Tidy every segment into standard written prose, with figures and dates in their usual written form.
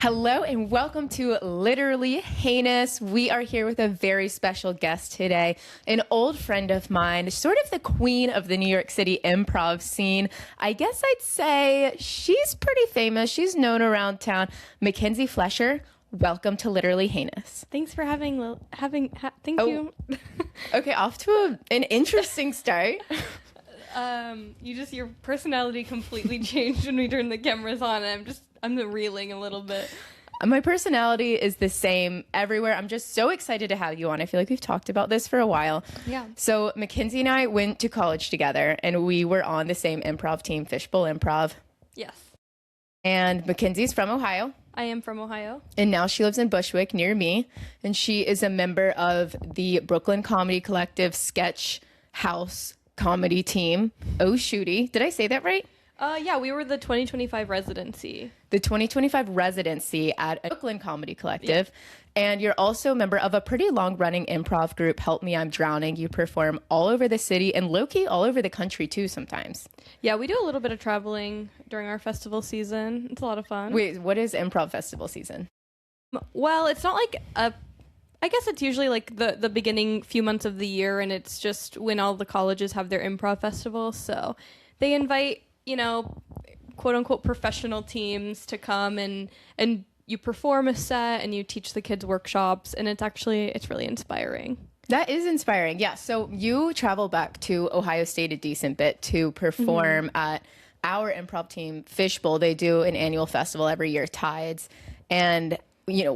Hello and welcome to Literally Heinous. We are here with a very special guest today, an old friend of mine, sort of the queen of the New York City improv scene. I guess I'd say she's pretty famous. She's known around town. Mckenzie Fleischer, welcome to Literally Heinous. Thanks for thank you. Okay, off to an interesting start. Your personality completely changed when we turned the cameras on. I'm reeling a little bit. My personality is the same everywhere. I'm just so excited to have you on. I feel like we've talked about this for a while. Yeah. So Mckenzie and I went to college together, and we were on the same improv team, Fishbowl Improv. Yes. And Mackenzie's from Ohio. I am from Ohio. And now she lives in Bushwick near me. And she is a member of the Brooklyn Comedy Collective sketch house comedy team. Oh, Shooty. Did I say that right? Yeah, we were the 2025 residency. The 2025 residency at Brooklyn Comedy Collective. Yeah. And you're also a member of a pretty long-running improv group, Help Me, I'm Drowning. You perform all over the city and low-key all over the country, too, sometimes. Yeah, we do a little bit of traveling during our festival season. It's a lot of fun. Wait, what is improv festival season? Well, it's not like I guess it's usually like the beginning few months of the year, and it's just when all the colleges have their improv festivals. So they invite, quote unquote professional teams to come and you perform a set and you teach the kids workshops, and it's really inspiring. That is inspiring. Yeah. So you travel back to Ohio State a decent bit to perform at our improv team, Fishbowl. They do an annual festival every year, Tides. And,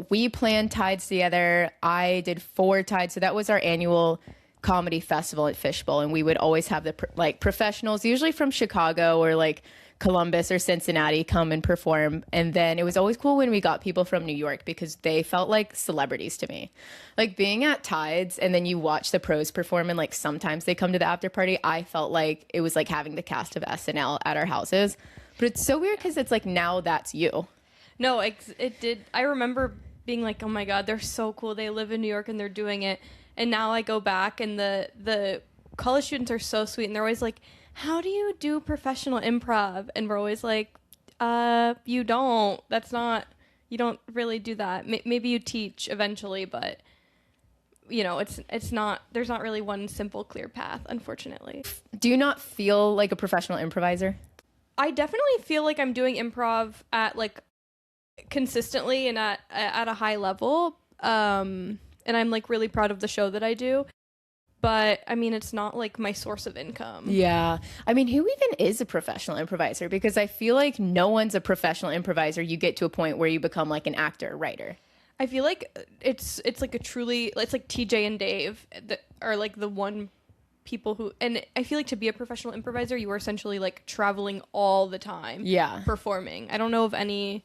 we planned Tides together. I did 4 Tides. So that was our annual comedy festival at Fishbowl. And we would always have the professionals, usually from Chicago or Columbus or Cincinnati, come and perform. And then it was always cool when we got people from New York because they felt like celebrities to me. Like being at Tides and then you watch the pros perform and sometimes they come to the after party. I felt like it was like having the cast of SNL at our houses. But it's so weird because it's now that's you. No, it did. I remember being like, oh my God, they're so cool. They live in New York and they're doing it. And now I go back and the college students are so sweet. And they're always like, how do you do professional improv? And we're always like, you don't. You don't really do that. Maybe you teach eventually, but it's not, there's not really one simple, clear path, unfortunately. Do you not feel like a professional improviser? I definitely feel like I'm doing improv at consistently and at a high level. And I'm really proud of the show that I do. But I mean, it's not my source of income. Yeah. I mean, who even is a professional improviser? Because I feel like no one's a professional improviser. You get to a point where you become an actor, or writer. I feel like it's like TJ and Dave that are the one people who, and I feel like to be a professional improviser, you are essentially traveling all the time. Yeah. Performing. I don't know of any,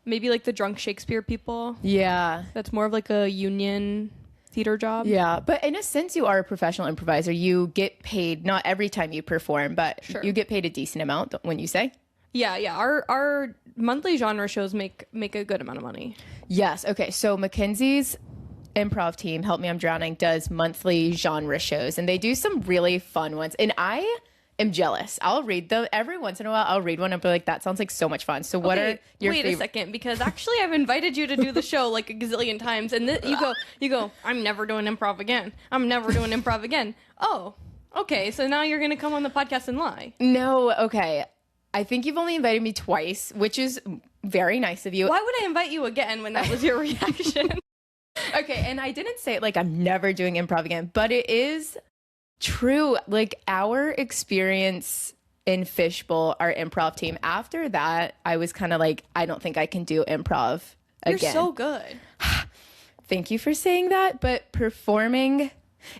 maybe the Drunk Shakespeare people. Yeah. That's more of a union theater job. Yeah, but in a sense you are a professional improviser. You get paid, not every time you perform, but sure, you get paid a decent amount, when you say? Yeah. Our monthly genre shows make a good amount of money. Yes. Okay. So Mackenzie's improv team, Help Me, I'm Drowning, does monthly genre shows, and they do some really fun ones. And I am jealous. I'll read them every once in a while. I'll read one and be like, that sounds like so much fun. So what are your Wait a second, because actually I've invited you to do the show a gazillion times, and you go, I'm never doing improv again. I'm never doing improv again. Oh, okay. So now you're gonna come on the podcast and lie. No, okay. I think you've only invited me twice, which is very nice of you. Why would I invite you again when that was your reaction? Okay, and I didn't say it I'm never doing improv again, but it is true. Our experience in Fishbowl, our improv team, after that, I was kind of I don't think I can do improv again. You're so good. Thank you for saying that. But performing,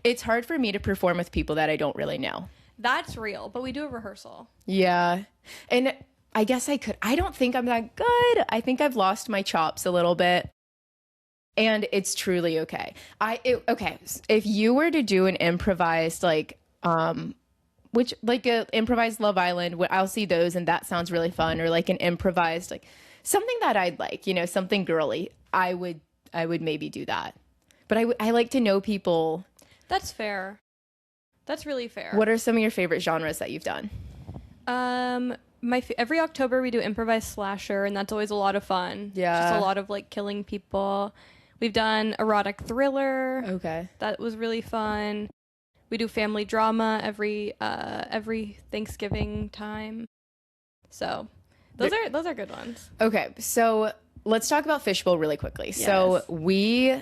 it's hard for me to perform with people that I don't really know. That's real, but we do a rehearsal. Yeah. And I guess I could. I don't think I'm that good. I think I've lost my chops a little bit. And it's truly okay. Okay. If you were to do an improvised, a improvised Love Island, I'll see those and that sounds really fun. Or an improvised, something that I'd something girly. I would maybe do that. But I like to know people. That's fair. That's really fair. What are some of your favorite genres that you've done? every October we do improvised slasher, and that's always a lot of fun. Yeah. Just a lot of like killing people. We've done erotic thriller. Okay. That was really fun. We do family drama every Thanksgiving time. So those are good ones. Okay, so let's talk about Fishbowl really quickly. Yes. So we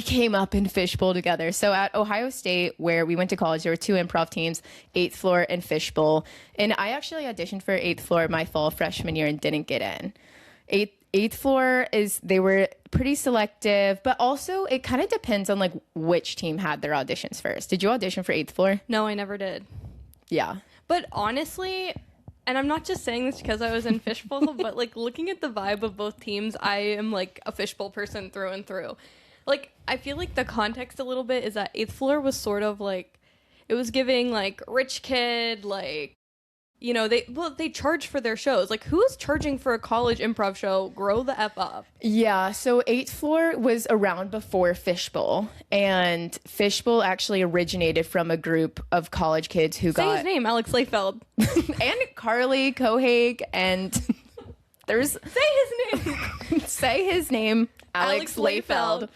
came up in Fishbowl together. So at Ohio State, where we went to college, there were 2 improv teams, 8th Floor and Fishbowl. And I actually auditioned for 8th Floor my fall freshman year and didn't get in. 8th Floor they were pretty selective, but also it kind of depends on like which team had their auditions first. Did you audition for 8th Floor? No, I never did. Yeah. But honestly, and I'm not just saying this because I was in Fishbowl, but like looking at the vibe of both teams, I am like a Fishbowl person through and through. Like, I feel like the context a little bit is that 8th Floor was sort of like, it was giving like rich kid, like, you know, they charge for their shows. Like, who is charging for a college improv show? Grow the F up. Yeah, so 8th Floor was around before Fishbowl, and Fishbowl actually originated from a group of college kids who Say his name, Alex Layfeld. and Carly Cohaig, and there's... Say his name! Say his name, Alex Layfeld.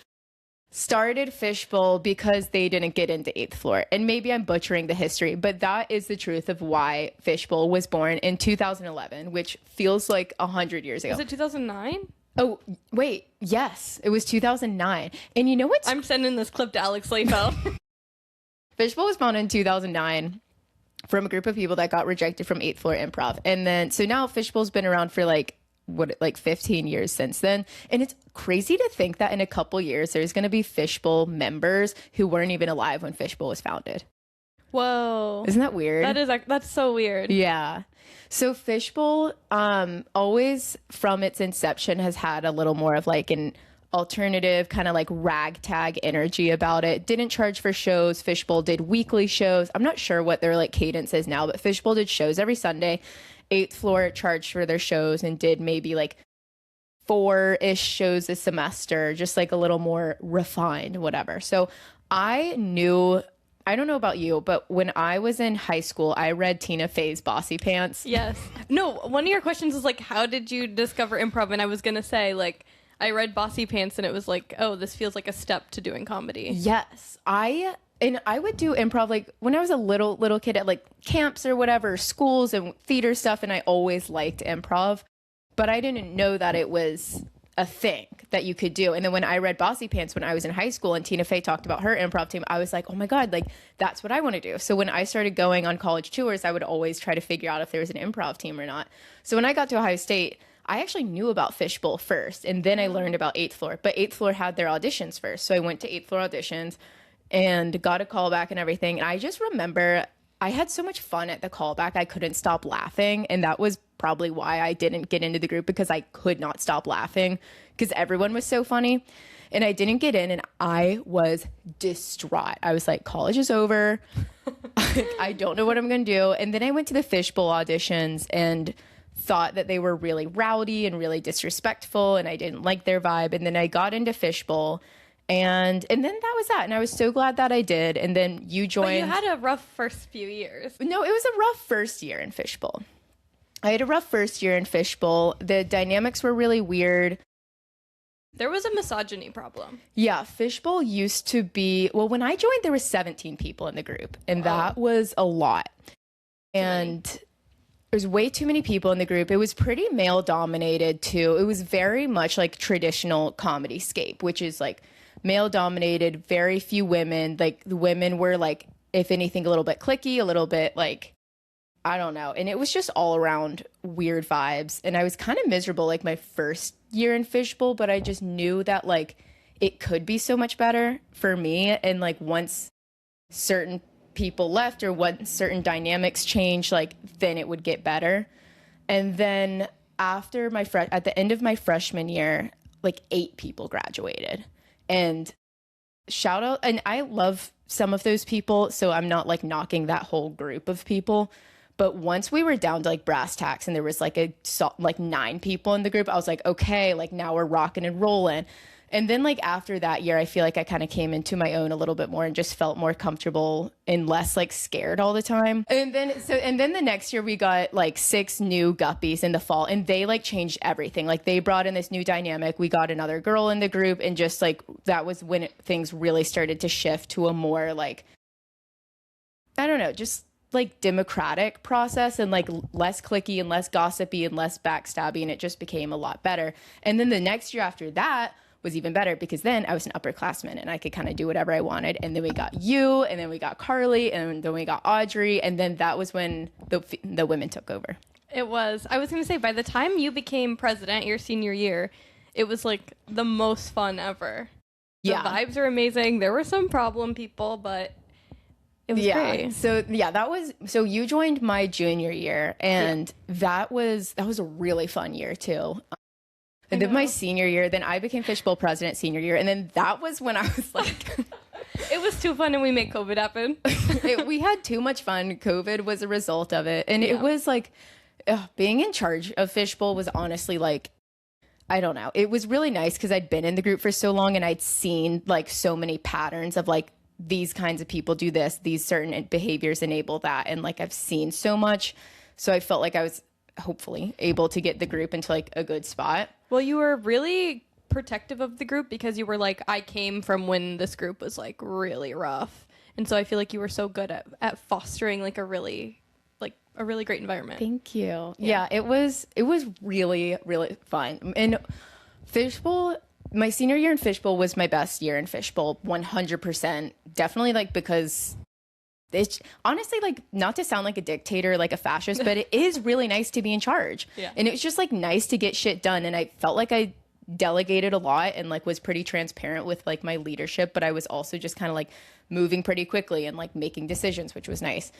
Started Fishbowl because they didn't get into 8th Floor. And maybe I'm butchering the history, but that is the truth of why Fishbowl was born in 2011, which feels like 100 years ago. Was it 2009? Oh, wait. Yes, it was 2009. And you know what's... I'm sending this clip to Alex Layfeld. Fishbowl was born in 2009 from a group of people that got rejected from 8th Floor Improv. And then, so now Fishbowl's been around for like 15 years since then. And it's crazy to think that in a couple years there's going to be Fishbowl members who weren't even alive when Fishbowl was founded. Whoa. Isn't that weird? That's so weird. Yeah. So Fishbowl always from its inception has had a little more of like an alternative kind of like ragtag energy about it. Didn't charge for shows. Fishbowl did weekly shows. I'm not sure what their like cadence is now, but Fishbowl did shows every Sunday. 8th Floor charged for their shows and did maybe like 4-ish shows a semester, just like a little more refined, whatever. So I don't know about you, but when I was in high school, I read Tina Fey's Bossy Pants. Yes. No, one of your questions was like, how did you discover improv? And I was going to say, like, I read Bossy Pants and it was like, oh, this feels like a step to doing comedy. Yes. I would do improv like when I was a little kid at like camps or whatever, schools and theater stuff, and I always liked improv, but I didn't know that it was a thing that you could do. And then when I read Bossy Pants when I was in high school and Tina Fey talked about her improv team, I was like, oh my God, like that's what I want to do. So when I started going on college tours, I would always try to figure out if there was an improv team or not. So when I got to Ohio State, I actually knew about Fishbowl first, and then I learned about 8th Floor, but 8th Floor had their auditions first. So I went to 8th Floor auditions and got a callback and everything. And I just remember I had so much fun at the callback, I couldn't stop laughing. And that was probably why I didn't get into the group, because I could not stop laughing because everyone was so funny. And I didn't get in and I was distraught. I was like, college is over. I don't know what I'm going to do. And then I went to the Fishbowl auditions and thought that they were really rowdy and really disrespectful, and I didn't like their vibe. And then I got into Fishbowl. And then that was that. And I was so glad that I did. And then you joined. But you had a rough first few years. No, it was a rough first year in Fishbowl. I had a rough first year in Fishbowl. The dynamics were really weird. There was a misogyny problem. Yeah, Fishbowl used to be, well, when I joined, there were 17 people in the group. And that was a lot. And there's way too many people in the group. It was pretty male dominated too. It was very much like traditional comedy scape, which is like male dominated, very few women. Like the women were like, if anything, a little bit cliquey, a little bit like, I don't know. And it was just all around weird vibes. And I was kind of miserable like my first year in Fishbowl, but I just knew that like it could be so much better for me. And like once certain people left or once certain dynamics changed, like then it would get better. And then after at the end of my freshman year, like 8 people graduated. And shout out, and I love some of those people, so I'm not like knocking that whole group of people. But once we were down to like brass tacks and there was like 9 people in the group, I was like, okay, like now we're rocking and rolling. And then like after that year, I feel like I kind of came into my own a little bit more and just felt more comfortable and less like scared all the time. And then the next year we got like 6 new guppies in the fall, and they like changed everything. Like they brought in this new dynamic. We got another girl in the group, and just like that was when things really started to shift to a more like, I don't know, just like democratic process, and like less cliquey and less gossipy and less backstabby, and it just became a lot better. And then the next year after that was even better, because then I was an upperclassman and I could kind of do whatever I wanted. And then we got you, and then we got Carly, and then we got Audrey, and then that was when the women took over. It was. I was going to say, by the time you became president your senior year, it was like the most fun ever. The vibes are amazing. There were some problem people, but it was great. So you joined my junior year, and that was a really fun year too. And then my senior year, then I became Fishbowl president senior year. And then that was when I was like... It was too fun, and we made COVID happen. We had too much fun. COVID was a result of it. And it was like, being in charge of Fishbowl was honestly like, I don't know. It was really nice because I'd been in the group for so long, and I'd seen like so many patterns of like, these kinds of people do this, these certain behaviors enable that. And like, I've seen so much. So I felt like I was hopefully able to get the group into like a good spot. Well, you were really protective of the group because you were like, I came from when this group was like really rough. And so I feel like you were so good at fostering like a really great environment. Thank you. Yeah, it was really, really fun. And Fishbowl, my senior year in Fishbowl was my best year in Fishbowl, 100%. Definitely like because it's honestly like, not to sound like a dictator, like a fascist, but it is really nice to be in charge. Yeah. And it was just like nice to get shit done. And I felt like I delegated a lot and like was pretty transparent with like my leadership, but I was also just kind of like moving pretty quickly and like making decisions, which was nice.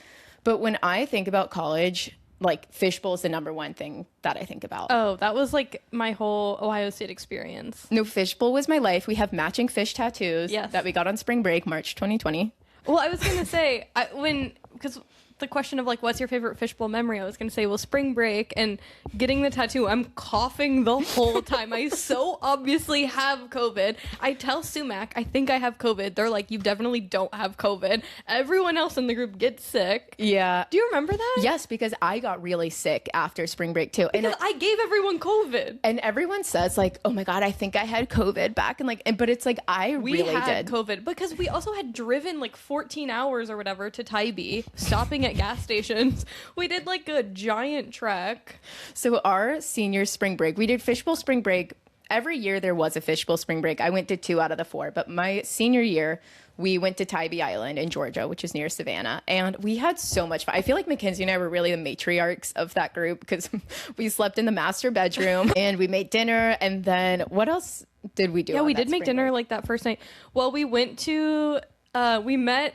But when I think about college, like Fishbowl is the number one thing that I think about. Oh, that was like my whole Ohio State experience. No, Fishbowl was my life. We have matching fish tattoos that we got on spring break, March 2020. Well, I was going to say, because the question of like, what's your favorite Fishbowl memory? I was going to say, well, spring break and getting the tattoo. I'm coughing the whole time. I so obviously have COVID. I tell Sumac, I think I have COVID. They're like, you definitely don't have COVID. Everyone else in the group gets sick. Yeah. Do you remember that? Yes, because I got really sick after spring break too. Because I gave everyone COVID. And everyone says like, oh my God, I think I had COVID back. And like, but it's like, we really had did. COVID because we also had driven like 14 hours or whatever to Tybee, stopping at gas stations. We did like a giant trek. So our senior spring break, we did Fishbowl spring break. Every year there was a Fishbowl spring break. I went to 2 out of the 4, but my senior year we went to Tybee Island in Georgia, which is near Savannah, and we had so much fun. I feel like Mckenzie and I were really the matriarchs of that group because we slept in the master bedroom and we made dinner. And then what else did we do? Yeah, we did make dinner like that first night. Well, we went to we met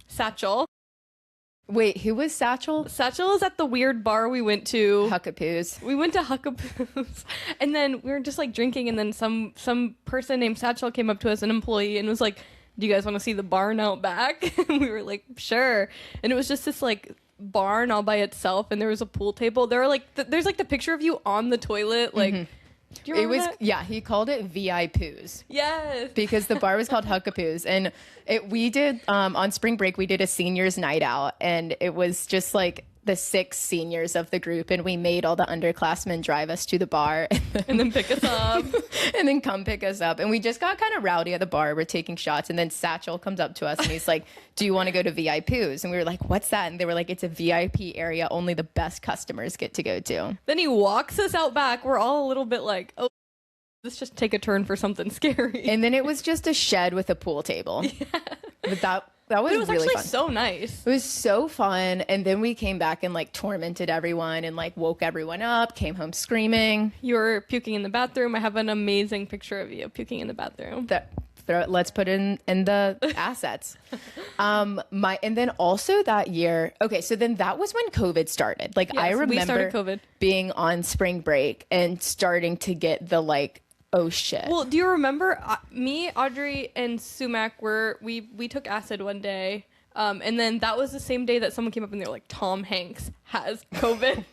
Satchel. Wait, who was Satchel? Satchel is at the weird bar we went to. Huckapoo's. We went to Huckapoo's. And then we were just like drinking, and then some person named Satchel came up to us, an employee, and was like, do you guys want to see the barn out back? And we were like, sure. And it was just this like barn all by itself, and there was a pool table. There were like there's like the picture of you on the toilet, like do you remember that? Yeah, he called it VI-poos. Yes. Because the bar was called Huckapoo's. And we did, on spring break, we did a seniors night out. And it was just like the 6 seniors of the group. And we made all the underclassmen drive us to the bar. And then pick us up. And then come pick us up. And we just got kind of rowdy at the bar. We're taking shots. And then Satchel comes up to us and he's like, do you want to go to VI-poos? And we were like, what's that? And they were like, it's a VIP area. Only the best customers get to go to. Then he walks us out back. We're all a little bit like, oh, let's just take a turn for something scary. And then it was just a shed with a pool table. Yeah. But that was, it was really actually fun. So nice. It was so fun. And then we came back and like tormented everyone and like woke everyone up, came home screaming. You were puking in the bathroom. I have an amazing picture of you puking in the bathroom. Let's put in the assets. And then also that year, okay, so then that was when COVID started. Like, yes, I remember we started COVID. Being on spring break and starting to get the like, oh shit. Well, do you remember me, Audrey, and Sumac we took acid one day, and then that was the same day that someone came up and they were like, Tom Hanks has COVID.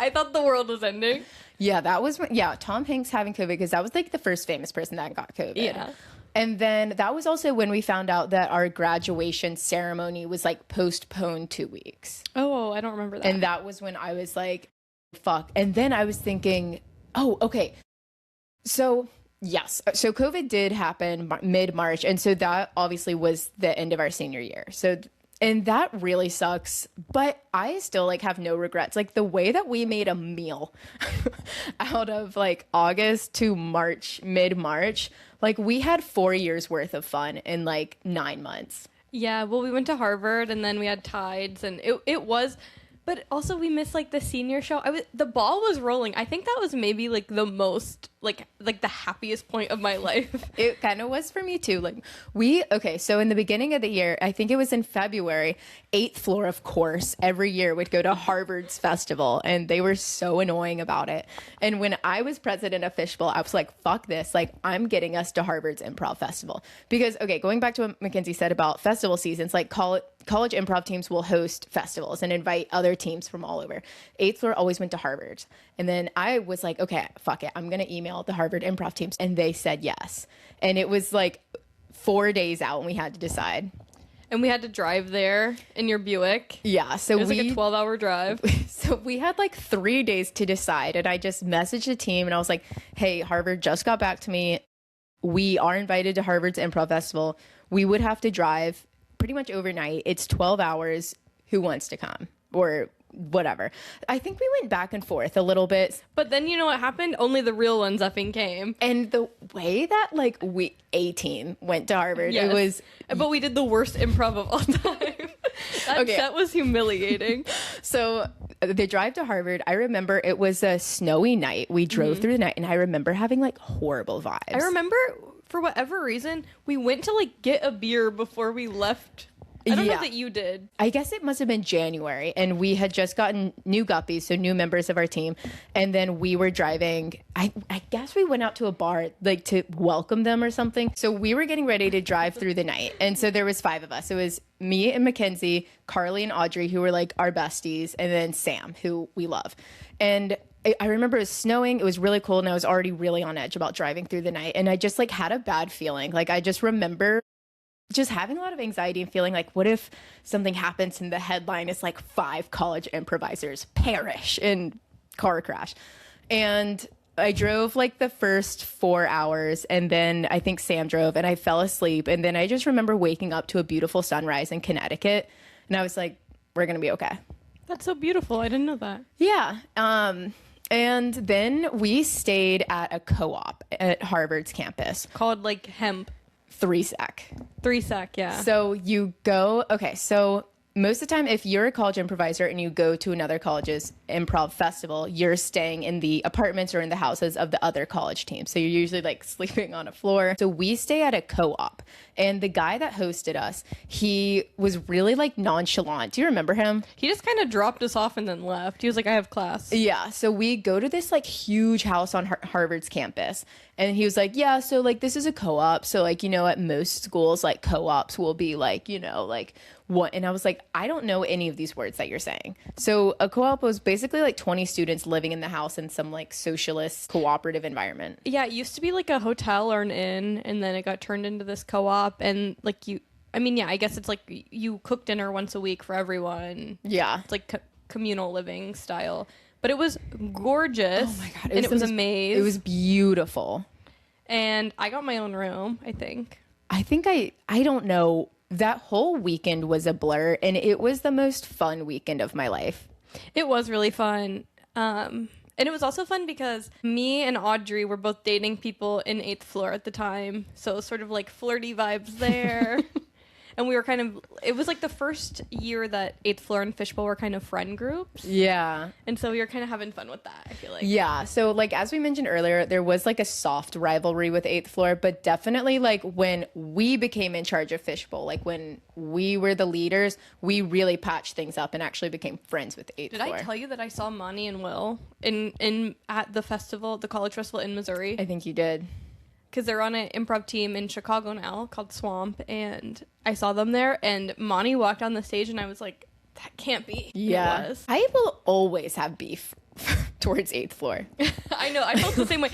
I thought the world was ending. Yeah, that was Tom Hanks having COVID, because that was like the first famous person that got COVID. Yeah. And then that was also when we found out that our graduation ceremony was like postponed 2 weeks. Oh, I don't remember that. And that was when I was like, fuck. And then I was thinking, oh, okay. So yes. So COVID did happen mid-March. And so that obviously was the end of our senior year. So, and that really sucks, but I still like have no regrets. Like the way that we made a meal out of like August to March, mid-March, like we had 4 years worth of fun in like 9 months. Yeah, well, we went to Harvard and then we had Tides, and it was, but also we missed like the senior show. The ball was rolling. I think that was maybe like the most like the happiest point of my life. It kind of was for me too. Like so in the beginning of the year, I think it was in February, 8th floor, of course, every year would go to Harvard's festival, and they were so annoying about it. And when I was president of Fishbowl, I was like, fuck this. Like, I'm getting us to Harvard's Improv Festival. Because, okay, going back to what Mckenzie said about festival seasons, like college improv teams will host festivals and invite other teams from all over. 8th floor always went to Harvard. And then I was like, okay, fuck it. I'm going to email the Harvard improv teams. And they said yes. And it was like 4 days out and we had to decide. And we had to drive there in your Buick. Yeah. So it was like a 12-hour drive. So we had like 3 days to decide. And I just messaged the team and I was like, hey, Harvard just got back to me. We are invited to Harvard's Improv Festival. We would have to drive pretty much overnight. It's 12 hours. Who wants to come? Or whatever. I think we went back and forth a little bit. But then you know what happened? Only the real ones effing came. And the way that like we 18 went to Harvard, yes. It was... But we did the worst improv of all time. That was humiliating. So the drive to Harvard, I remember it was a snowy night. We drove through the night and I remember having like horrible vibes. I remember for whatever reason, we went to like get a beer before we left. I don't know that you did. I guess it must have been January, and we had just gotten new guppies, so new members of our team. And then we were driving. I guess we went out to a bar like to welcome them or something. So we were getting ready to drive through the night. And so there was 5 of us. It was me and Mckenzie, Carly and Audrey, who were like our besties, and then Sam, who we love. And I remember it was snowing. It was really cold, and I was already really on edge about driving through the night. And I just like had a bad feeling. Like I just remember just having a lot of anxiety and feeling like, what if something happens and the headline is like 5 college improvisers perish in car crash. And I drove like the first 4 hours, and then I think Sam drove, and I fell asleep. And then I just remember waking up to a beautiful sunrise in Connecticut, and I was like, we're gonna be okay. That's so beautiful. I didn't know that. Yeah. And then we stayed at a co-op at Harvard's campus called like Hemp. 3-Sec. 3-Sec, yeah. So you go, okay, so most of the time, if you're a college improviser and you go to another college's improv festival, you're staying in the apartments or in the houses of the other college team. So you're usually like sleeping on a floor. So we stay at a co-op, and the guy that hosted us, he was really like nonchalant. Do you remember him? He just kind of dropped us off and then left. He was like, I have class. Yeah. So we go to this like huge house on Harvard's campus, and he was like, yeah, so like this is a co-op. So like, you know, at most schools, like co-ops will be like, you know, like what? And I was like, I don't know any of these words that you're saying. So a co-op was basically like 20 students living in the house in some like socialist cooperative environment. Yeah, it used to be like a hotel or an inn, and then it got turned into this co-op. And like I guess it's like you cook dinner once a week for everyone. Yeah. It's like communal living style. But it was gorgeous. Oh my God. And it was a maze. It was beautiful. And I got my own room, I think. I don't know. That whole weekend was a blur, and it was the most fun weekend of my life. It was really fun. And it was also fun because me and Audrey were both dating people in 8th floor at the time. So it was sort of like flirty vibes there. And we were it was like the first year that 8th floor and Fishbowl were kind of friend groups. Yeah. And so we were kind of having fun with that, I feel like. Yeah. So like, as we mentioned earlier, there was like a soft rivalry with 8th floor, but definitely like when we became in charge of Fishbowl, like when we were the leaders, we really patched things up and actually became friends with 8th floor. Did I tell you that I saw Monty and Will at the festival, the college festival in Missouri? I think you did. Because they're on an improv team in Chicago now called Swamp, and I saw them there, and Monty walked on the stage, and I was like, that can't be. Yeah. It was. I will always have beef towards 8th floor. I know. I felt the same way.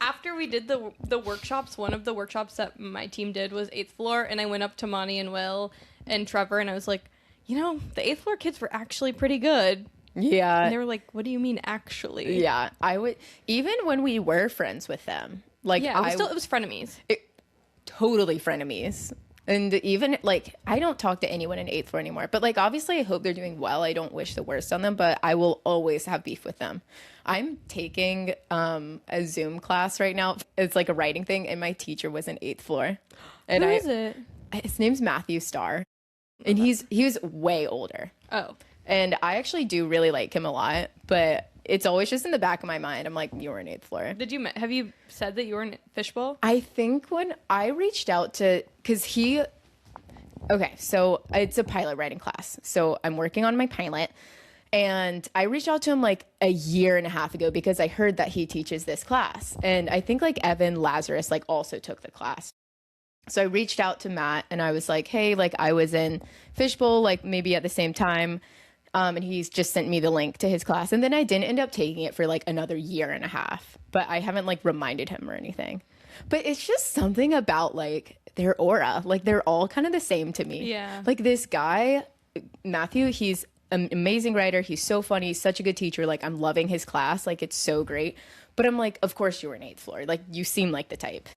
After we did the workshops, one of the workshops that my team did was 8th floor, and I went up to Monty and Will and Trevor, and I was like, the 8th floor kids were actually pretty good. Yeah. And they were like, what do you mean actually? Yeah. I would, even when we were friends with them, like, yeah, it was frenemies. Totally frenemies. And even, like, I don't talk to anyone in 8th floor anymore. But, like, obviously, I hope they're doing well. I don't wish the worst on them, but I will always have beef with them. I'm taking a Zoom class right now. It's, like, a writing thing, and my teacher was in 8th floor. And Who is it? His name's Matthew Starr. And he was way older. Oh. And I actually do really like him a lot, but it's always just in the back of my mind. I'm like, you were in 8th floor. Have you said that you were in Fishbowl? I think when I reached out to, so it's a pilot writing class. So I'm working on my pilot, and I reached out to him like a year and a half ago because I heard that he teaches this class. And I think like Evan Lazarus like also took the class. So I reached out to Matt and I was like, hey, like I was in Fishbowl, like maybe at the same time. And he's just sent me the link to his class. And then I didn't end up taking it for like another year and a half, but I haven't like reminded him or anything. But it's just something about like their aura. Like they're all kind of the same to me. Yeah. Like this guy, Matthew, he's an amazing writer. He's so funny. He's such a good teacher. Like I'm loving his class. Like it's so great. But I'm like, of course you were in 8th floor. Like you seem like the type.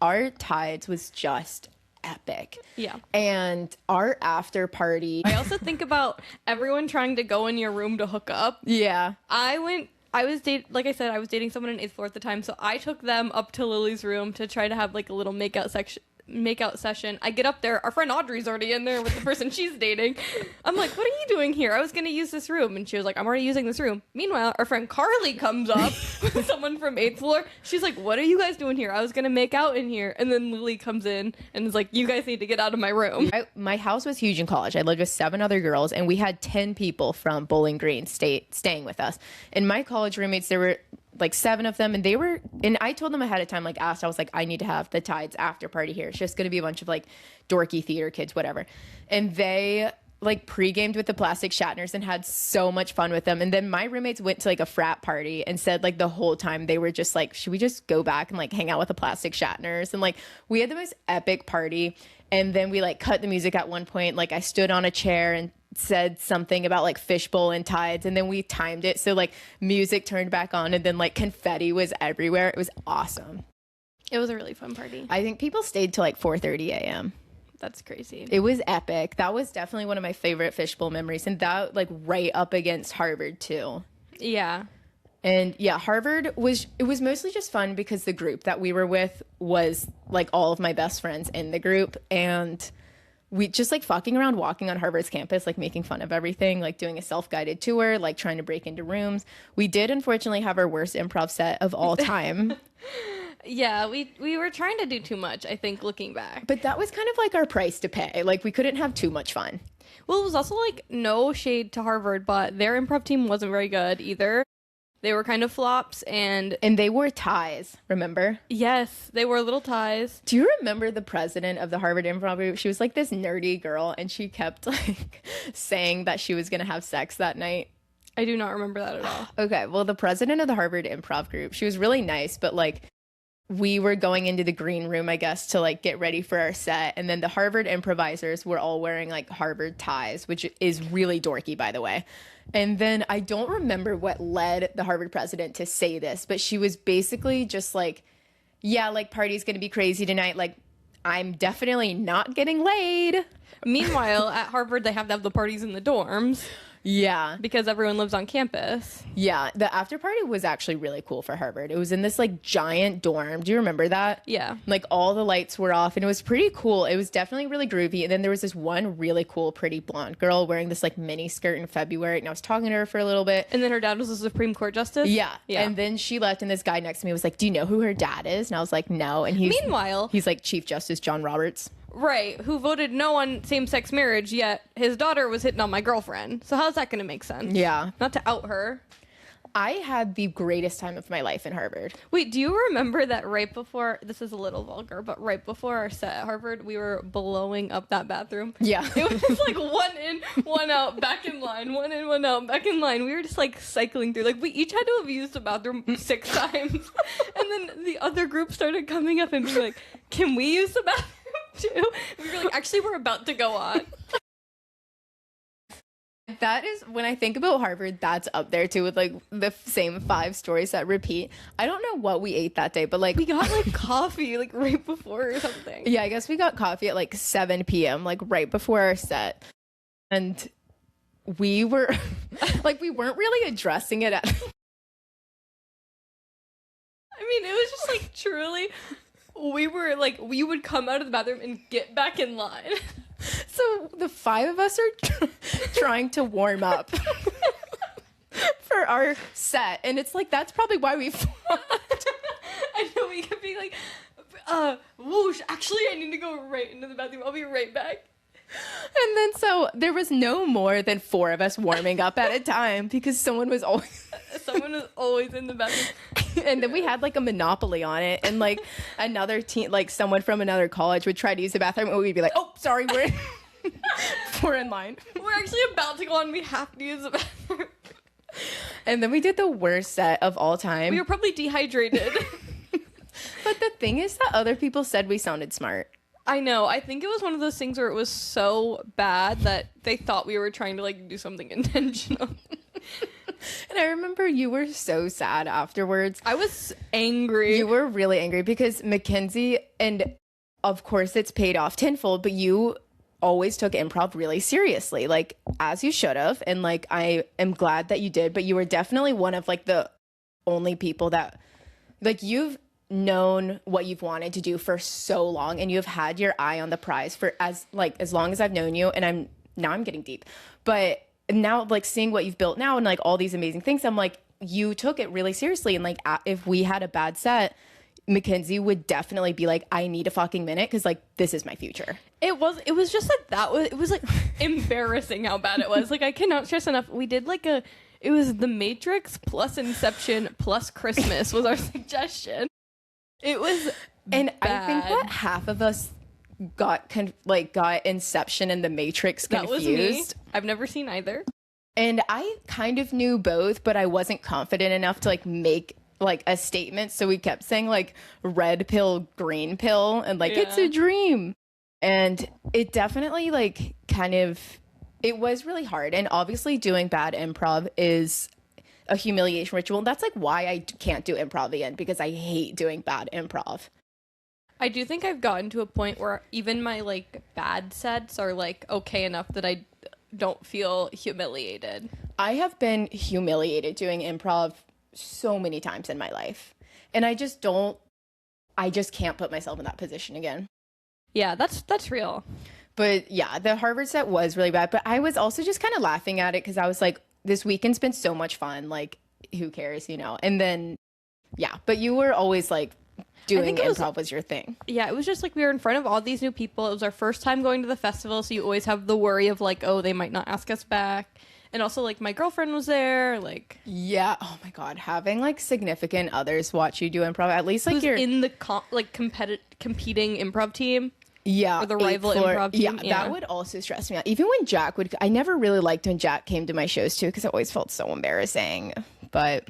Our Tides was just epic. Yeah. And our after party. I also think about everyone trying to go in your room to hook up. Yeah. I was dating someone in 8th floor at the time, so I took them up to Lily's room to try to have like a little makeout session. I get up there, our friend Audrey's already in there with the person she's dating. I'm like, what are you doing here? I was gonna use this room. And she was like, I'm already using this room. Meanwhile, our friend Carly comes up with someone from 8th floor. She's like, what are you guys doing here? I was gonna make out in here. And then Lily comes in and is like, you guys need to get out of my room. My house was huge in college. I lived with 7 other girls, and we had 10 people from Bowling Green staying with us. And my college roommates, there were like 7 of them, and I told them ahead of time, like asked, I was like, I need to have the Tides after party here. It's just going to be a bunch of like dorky theater kids, whatever. And they like pre-gamed with the Plastic Shatners and had so much fun with them. And then my roommates went to like a frat party and said like the whole time they were just like, should we just go back and like hang out with the Plastic Shatners? And like we had the most epic party. And then we like cut the music at one point. Like I stood on a chair and said something about like Fishbowl and Tides, and then we timed it so like music turned back on, and then like confetti was everywhere. It was awesome. It was a really fun party. I think people stayed till like 4:30 a.m. That's crazy. It was epic. That was definitely one of my favorite Fishbowl memories, and that like right up against Harvard too. Yeah. And yeah, Harvard was mostly just fun because the group that we were with was like all of my best friends in the group, and we just like fucking around, walking on Harvard's campus, like making fun of everything, like doing a self-guided tour, like trying to break into rooms. We did unfortunately have our worst improv set of all time. Yeah, we were trying to do too much, I think, looking back. But that was kind of like our price to pay. Like we couldn't have too much fun. Well, it was also like no shade to Harvard, but their improv team wasn't very good either. They were kind of flops, and they wore ties, remember? Yes, they wore little ties. Do you remember the president of the Harvard Improv Group? She was like this nerdy girl, and she kept like saying that she was going to have sex that night. I do not remember that at all. Okay, well, the president of the Harvard Improv Group, she was really nice, but like we were going into the green room, I guess, to like get ready for our set. And then the Harvard improvisers were all wearing like Harvard ties, which is really dorky, by the way. And then I don't remember what led the Harvard president to say this, but she was basically just like, yeah, like party's going to be crazy tonight. Like I'm definitely not getting laid. Meanwhile, at Harvard, they have to have the parties in the dorms. Yeah. Because everyone lives on campus. Yeah. The after party was actually really cool for Harvard. It was in this like giant dorm. Do you remember that? Yeah. Like all the lights were off and it was pretty cool. It was definitely really groovy. And then there was this one really cool, pretty blonde girl wearing this like mini skirt in February. And I was talking to her for a little bit. And then her dad was a Supreme Court justice? Yeah. And then she left and this guy next to me was like, do you know who her dad is? And I was like, no. And he's like Chief Justice John Roberts. Right, who voted no on same-sex marriage, yet his daughter was hitting on my girlfriend. So how's that going to make sense? Yeah. Not to out her. I had the greatest time of my life in Harvard. Wait, do you remember that right before, this is a little vulgar, but right before our set at Harvard, we were blowing up that bathroom? Yeah. It was like one in, one out, back in line, one in, one out, back in line. We were just like cycling through. Like we each had to have used the bathroom 6 times. And then the other group started coming up and being like, can we use the bathroom too? And we were like, actually, we're about to go on. That is, when I think about Harvard, that's up there too with like the same 5 stories that repeat. I don't know what we ate that day, but like We got like coffee like right before or something. yeah, I guess we got coffee at like 7 p.m., like right before our set. And we were like, we weren't really addressing it at I mean, it was just like truly, we were like, we would come out of the bathroom and get back in line. So the 5 of us are trying to warm up for our set. And it's like, that's probably why we fought. I know, we could be like, whoosh, actually, I need to go right into the bathroom. I'll be right back. And then so there was no more than 4 of us warming up at a time because someone was always in the bathroom. and then we had like a monopoly on it, and like another team, like someone from another college would try to use the bathroom and we'd be like, oh, sorry, we're in line. We're actually about to go on. We have to use the bathroom. And then we did the worst set of all time. We were probably dehydrated. But the thing is that other people said we sounded smart. I know. I think it was one of those things where it was so bad that they thought we were trying to like do something intentional. And I remember you were so sad afterwards. I was angry. You were really angry because Mckenzie, and of course it's paid off tenfold, but you always took improv really seriously, like as you should have. And like, I am glad that you did, but you were definitely one of like the only people that like, you've known what you've wanted to do for so long, and you've had your eye on the prize for as long as I've known you. And I'm getting deep, but now like seeing what you've built now and like all these amazing things, I'm like, you took it really seriously. And like, if we had a bad set, Mckenzie would definitely be like, I need a fucking minute because like this is my future. It was just like it was like embarrassing how bad it was. Like, I cannot stress enough. We did like it was The Matrix plus Inception plus Christmas was our suggestion. It was and bad. I think that half of us got Inception and The Matrix confused. That was me. I've never seen either. And I kind of knew both, but I wasn't confident enough to like make like a statement. So we kept saying like red pill, green pill, and like, it's a dream. And it definitely like it was really hard. And obviously doing bad improv is a humiliation ritual. That's like why I can't do improv again, because I hate doing bad improv. I do think I've gotten to a point where even my like bad sets are like okay enough that I don't feel humiliated. I have been humiliated doing improv so many times in my life, and I just can't put myself in that position again. Yeah, that's real. But yeah, the Harvard set was really bad, but I was also just kind of laughing at it because I was like, this weekend's been so much fun, like who cares, you know? And then yeah, but you were always like doing improv was your thing. Yeah, it was just like we were in front of all these new people. It was our first time going to the festival, so you always have the worry of like, oh, they might not ask us back. And also like my girlfriend was there, like yeah, oh my god, having like significant others watch you do improv, at least like you're in the competing improv team. Yeah, or the rival improv team. Yeah, that would also stress me out. Even when Jack I never really liked when Jack came to my shows too, because it always felt so embarrassing. But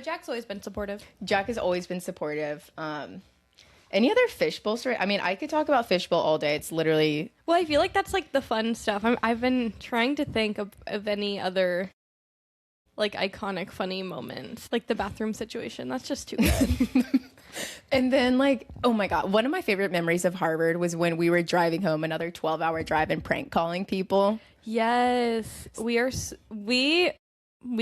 Jack's always been supportive. Jack has always been supportive. Any other Fishbowl story? I mean, I could talk about Fishbowl all day. It's literally... Well, I feel like that's like the fun stuff. I've been trying to think of any other like iconic funny moments, like the bathroom situation. That's just too good. And then like, oh my god, one of my favorite memories of Harvard was when we were driving home, another 12-hour drive, and prank calling people. Yes, we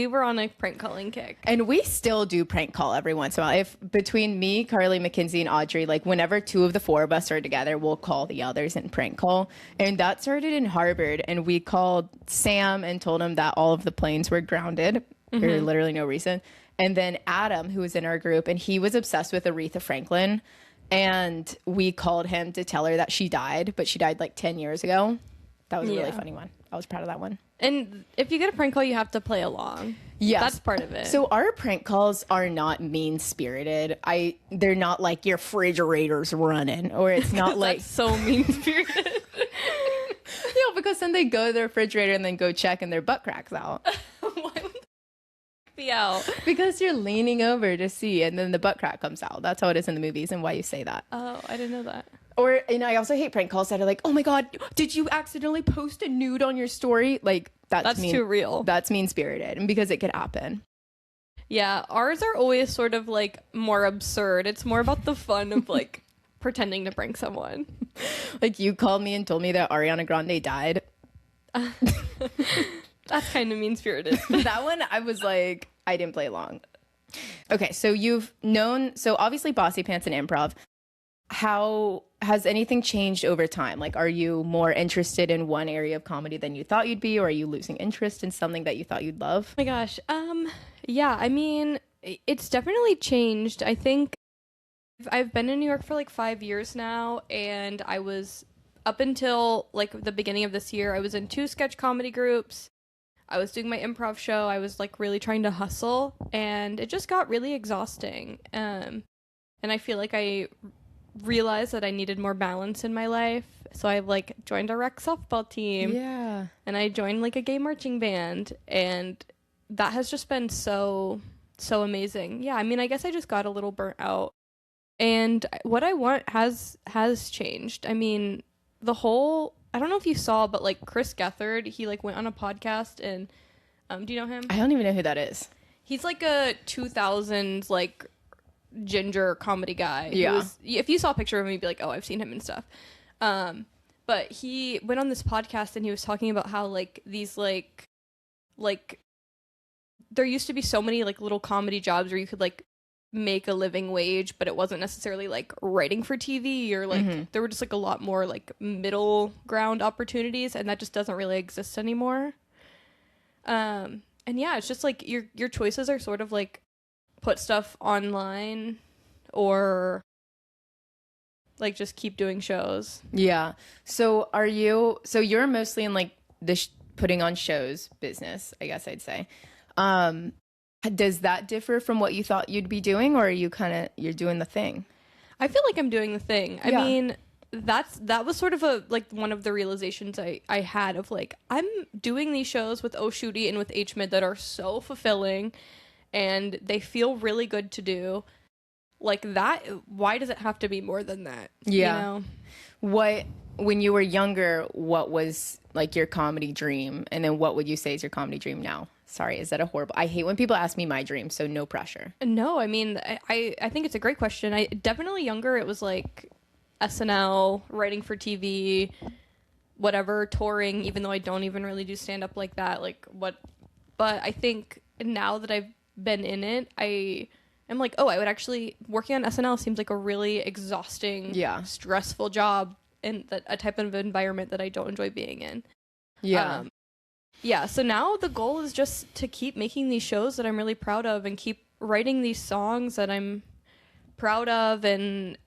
were on a prank calling kick. And we still do prank call every once in a while. If between me, Carly, Mckenzie, and Audrey, like whenever 2 of the 4 of us are together, we'll call the others and prank call. And that started in Harvard. And we called Sam and told him that all of the planes were grounded for literally no reason. And then Adam, who was in our group, and he was obsessed with Aretha Franklin. And we called him to tell her that she died, but she died like 10 years ago. That was a really funny one. I was proud of that one. And if you get a prank call, you have to play along. Yes. That's part of it. So our prank calls are not mean-spirited. They're not like your refrigerator's running, or it's not like so mean-spirited. Because then they go to the refrigerator and then go check and their butt cracks out. Why would be out? Because you're leaning over to see and then the butt crack comes out. That's how it is in the movies and why you say that. Oh, I didn't know that. Or, I also hate prank calls that are like, oh my God, did you accidentally post a nude on your story? Like, that's too real. That's mean-spirited, and because it could happen. Yeah, ours are always sort of like more absurd. It's more about the fun of like pretending to prank someone. Like, you called me and told me that Ariana Grande died. That's kind of mean-spirited. That one, I was like, I didn't play along. Okay, so so obviously Bossy Pants and Improv. How has anything changed over time? Like, are you more interested in one area of comedy than you thought you'd be, or are you losing interest in something that you thought you'd love? Oh my gosh. Yeah, I mean, it's definitely changed. I think I've been in New York for like 5 years now, and I was, up until like the beginning of this year, I was in 2 sketch comedy groups. I was doing my improv show. I was like really trying to hustle, and it just got really exhausting. And I feel like I realized that I needed more balance in my life. So I like joined a rec softball team. Yeah. And I joined like a gay marching band, and that has just been so amazing. Yeah, I mean, I guess I just got a little burnt out. And what I want has changed. I mean, I don't know if you saw, but like Chris Gethard, he like went on a podcast, and do you know him? I don't even know who that is. He's like a 2000s like ginger comedy guy. Yeah. If you saw a picture of him, you'd be like, oh, I've seen him and stuff. But he went on this podcast, and he was talking about how like these like there used to be so many like little comedy jobs where you could like make a living wage, but it wasn't necessarily like writing for TV, or like there were just like a lot more like middle ground opportunities, and that just doesn't really exist anymore. And yeah, it's just like your choices are sort of like put stuff online, or like just keep doing shows. Yeah. So you're mostly in like the putting on shows business, I guess I'd say. Does that differ from what you thought you'd be doing, or are you're doing the thing? I feel like I'm doing the thing. I Yeah. mean, that was sort of one of the realizations I had of like, I'm doing these shows with Shooty and with H-Mid that are so fulfilling, and they feel really good to do. Like that, why does it have to be more than that? Yeah. You know? When you were younger, what was like your comedy dream? And then what would you say is your comedy dream now? Sorry, is that a horrible... I hate when people ask me my dream, so no pressure. No, I mean, I think it's a great question. I definitely younger, it was like SNL, writing for TV, whatever, touring, even though I don't even really do stand-up like that. But I think now that I've been in it, I am like, I would actually... Working on SNL seems like a really exhausting, stressful job, and a type of environment that I don't enjoy being in. Yeah. Yeah, so now the goal is just to keep making these shows that I'm really proud of, and keep writing these songs that I'm proud of, and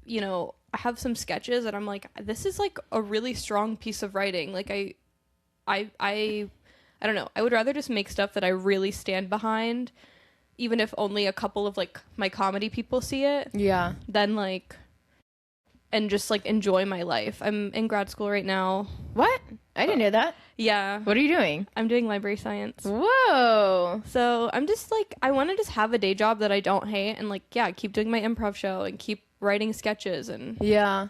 you know, I have some sketches that I'm like, this is like a really strong piece of writing. Like I don't know. I would rather just make stuff that I really stand behind, even if only a couple of like my comedy people see it. Yeah. Than like, and just like enjoy my life. I'm in grad school right now. What? I didn't know that. Yeah. What are you doing? I'm doing library science. Whoa. So I'm just like, I want to just have a day job that I don't hate, and like, yeah, keep doing my improv show and keep writing sketches. And yeah.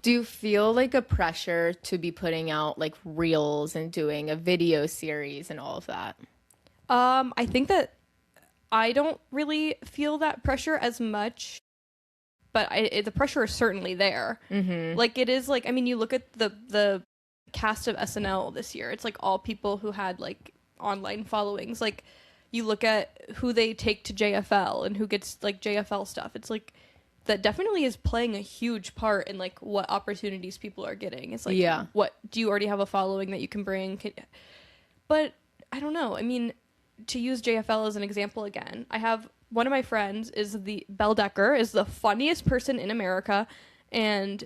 Do you feel like a pressure to be putting out like reels and doing a video series and all of that? I think that I don't really feel that pressure as much, but the pressure is certainly there. Mm-hmm. Like it is like, I mean, you look at the cast of SNL this year, it's like all people who had like online followings. Like you look at who they take to JFL and who gets like JFL stuff. It's like that definitely is playing a huge part in like what opportunities people are getting. It's like, yeah, what do you already have a following that you can bring? But I don't know. I mean, to use JFL as an example again, I have one of my friends is Bell Decker is the funniest person in America, and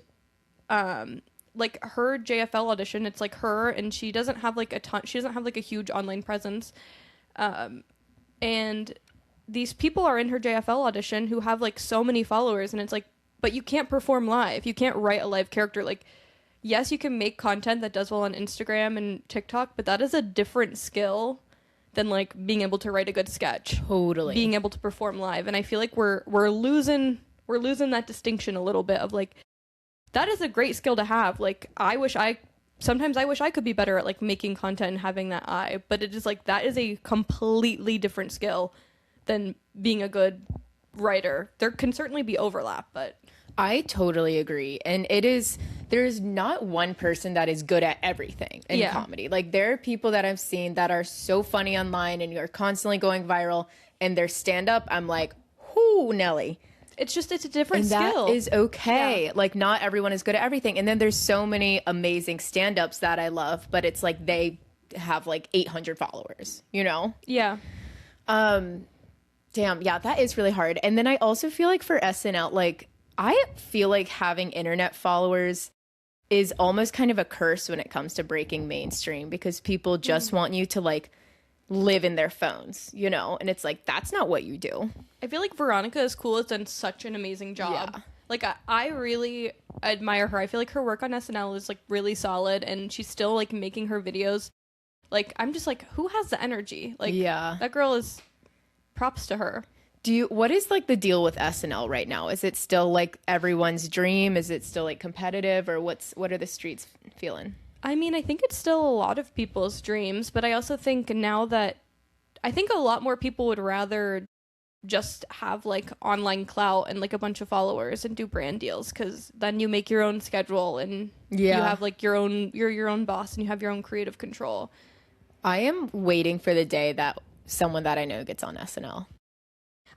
like her JFL audition, it's like her, and she doesn't have like a huge online presence. And these people are in her JFL audition who have like so many followers, and it's like, but you can't perform live. You can't write a live character. Like, yes, you can make content that does well on Instagram and TikTok, but that is a different skill than like being able to write a good sketch. Totally. Being able to perform live. And I feel like we're losing that distinction a little bit of like, that is a great skill to have. Like, sometimes I wish I could be better at like making content and having that eye, but it is like, that is a completely different skill than being a good writer. There can certainly be overlap, but I totally agree. And there's not one person that is good at everything in comedy. Like, there are people that I've seen that are so funny online and you're constantly going viral, and their stand-up, I'm like, whoo, Nelly. It's a different and skill. That is okay. Yeah. Like, not everyone is good at everything. And then there's so many amazing stand-ups that I love, but it's like they have like 800 followers, you know? Yeah. Damn, yeah, that is really hard. And then I also feel like for SNL, like, I feel like having internet followers is almost kind of a curse when it comes to breaking mainstream, because people just want you to like live in their phones, you know? And it's like, that's not what you do. I feel like Veronica is cool. Has done such an amazing job. Yeah. Like, I really admire her. I feel like her work on SNL is like really solid, and she's still like making her videos. Like, I'm just like, who has the energy? Like, that girl is, props to her. What is like the deal with SNL right now? Is it still like everyone's dream? Is it still like competitive, or what are the streets feeling? I mean, I think it's still a lot of people's dreams, but I also think now that I think a lot more people would rather just have like online clout and like a bunch of followers and do brand deals, because then you make your own schedule and you have like you're your own boss and you have your own creative control. I am waiting for the day that someone that I know gets on SNL.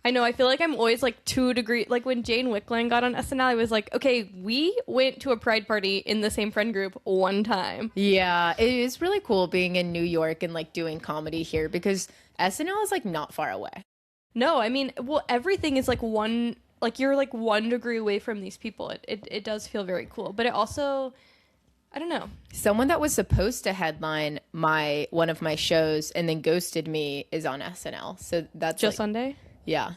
I know. I feel like I'm always like 2 degrees. Like when Jane Wickland got on SNL, I was like, okay, we went to a Pride party in the same friend group one time. Yeah, it is really cool being in New York and like doing comedy here, because SNL is like not far away. No, I mean, well, everything is like you're like 1 degree away from these people. It does feel very cool, but it also, I don't know. Someone that was supposed to headline one of my shows and then ghosted me is on SNL. So that's just like, Sunday. Yeah.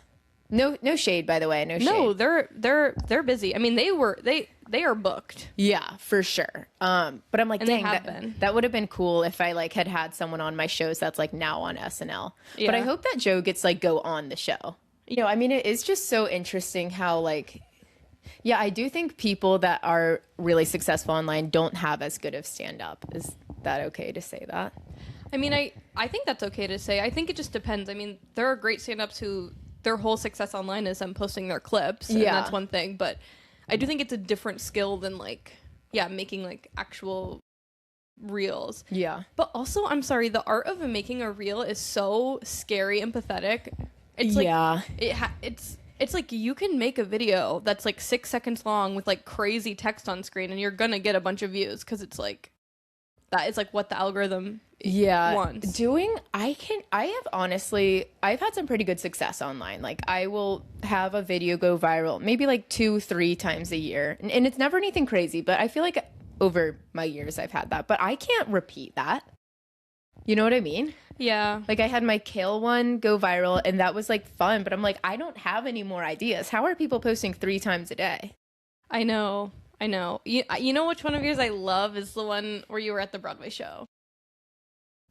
No shade, by the way. No shade. No, they're busy. I mean, they are booked. Yeah, for sure. But I'm like, and dang, that would have been cool if I like had someone on my shows that's like now on SNL. Yeah. But I hope that Joe gets like go on the show. You know, I mean, it is just so interesting how like, yeah, I do think people that are really successful online don't have as good of stand-up. Is that okay to say that? I mean, I think that's okay to say. I think it just depends. I mean, there are great stand-ups who their whole success online is them posting their clips, and that's one thing. But I do think it's a different skill than like, making like actual reels. Yeah. But also, I'm sorry, the art of making a reel is so scary and pathetic. It's like, it's like you can make a video that's like 6 seconds long with like crazy text on screen, and you're gonna get a bunch of views because it's like that is like what the algorithm wants. I've had some pretty good success online. Like, I will have a video go viral maybe like 2-3 times a year, and it's never anything crazy, but I feel like over my years I've had that, but I can't repeat that. You know what I mean? Yeah. Like, I had my kale one go viral, and that was like fun, but I'm like, I don't have any more ideas. How are people posting 3 times a day? I know. You know which one of yours I love is the one where you were at the Broadway show.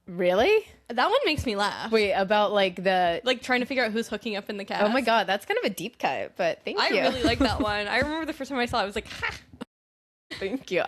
Really? That one makes me laugh. Wait, about like trying to figure out who's hooking up in the cast. Oh my god, that's kind of a deep cut, but thank you. I really like that one. I remember the first time I saw it, I was like, ha! Thank you.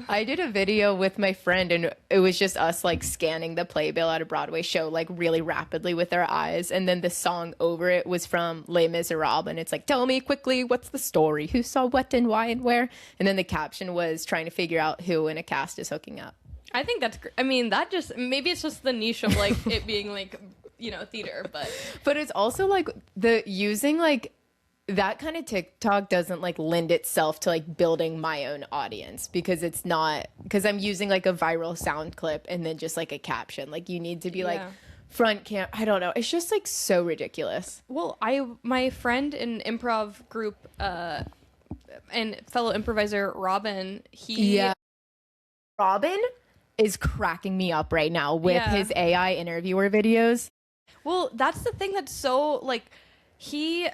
I did a video with my friend, and it was just us like scanning the playbill at a Broadway show like really rapidly with our eyes, and then the song over it was from Les Miserables, and it's like, tell me quickly, what's the story, who saw what and why and where, and then the caption was trying to figure out who in a cast is hooking up. I think that's I mean, that just maybe it's just the niche of like it being like, you know, theater, but it's also like the using like that kind of TikTok doesn't like lend itself to like building my own audience, because I'm using like a viral sound clip and then just like a caption. Like, you need to be like front cam. I don't know. It's just like so ridiculous. Well, my friend in improv group and fellow improviser Robin, he Robin is cracking me up right now with his AI interviewer videos. Well, that's the thing that's so, like, he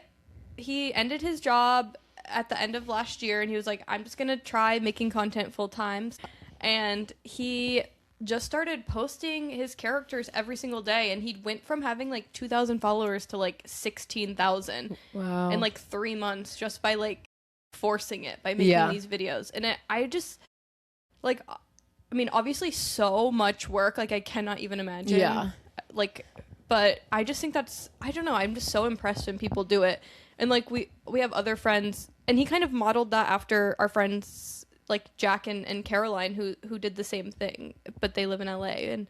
ended his job at the end of last year, and he was like, I'm just gonna try making content full time. And he just started posting his characters every single day, and he went from having like 2,000 followers to like 16,000 in like 3 months, just by like forcing it, by making these videos. And I just, like, I mean, obviously so much work, like I cannot even imagine. Like, but I just think that's, I don't know, I'm just so impressed when people do it. And like we have other friends, and he kind of modeled that after our friends like Jack and Caroline who did the same thing, but they live in LA. And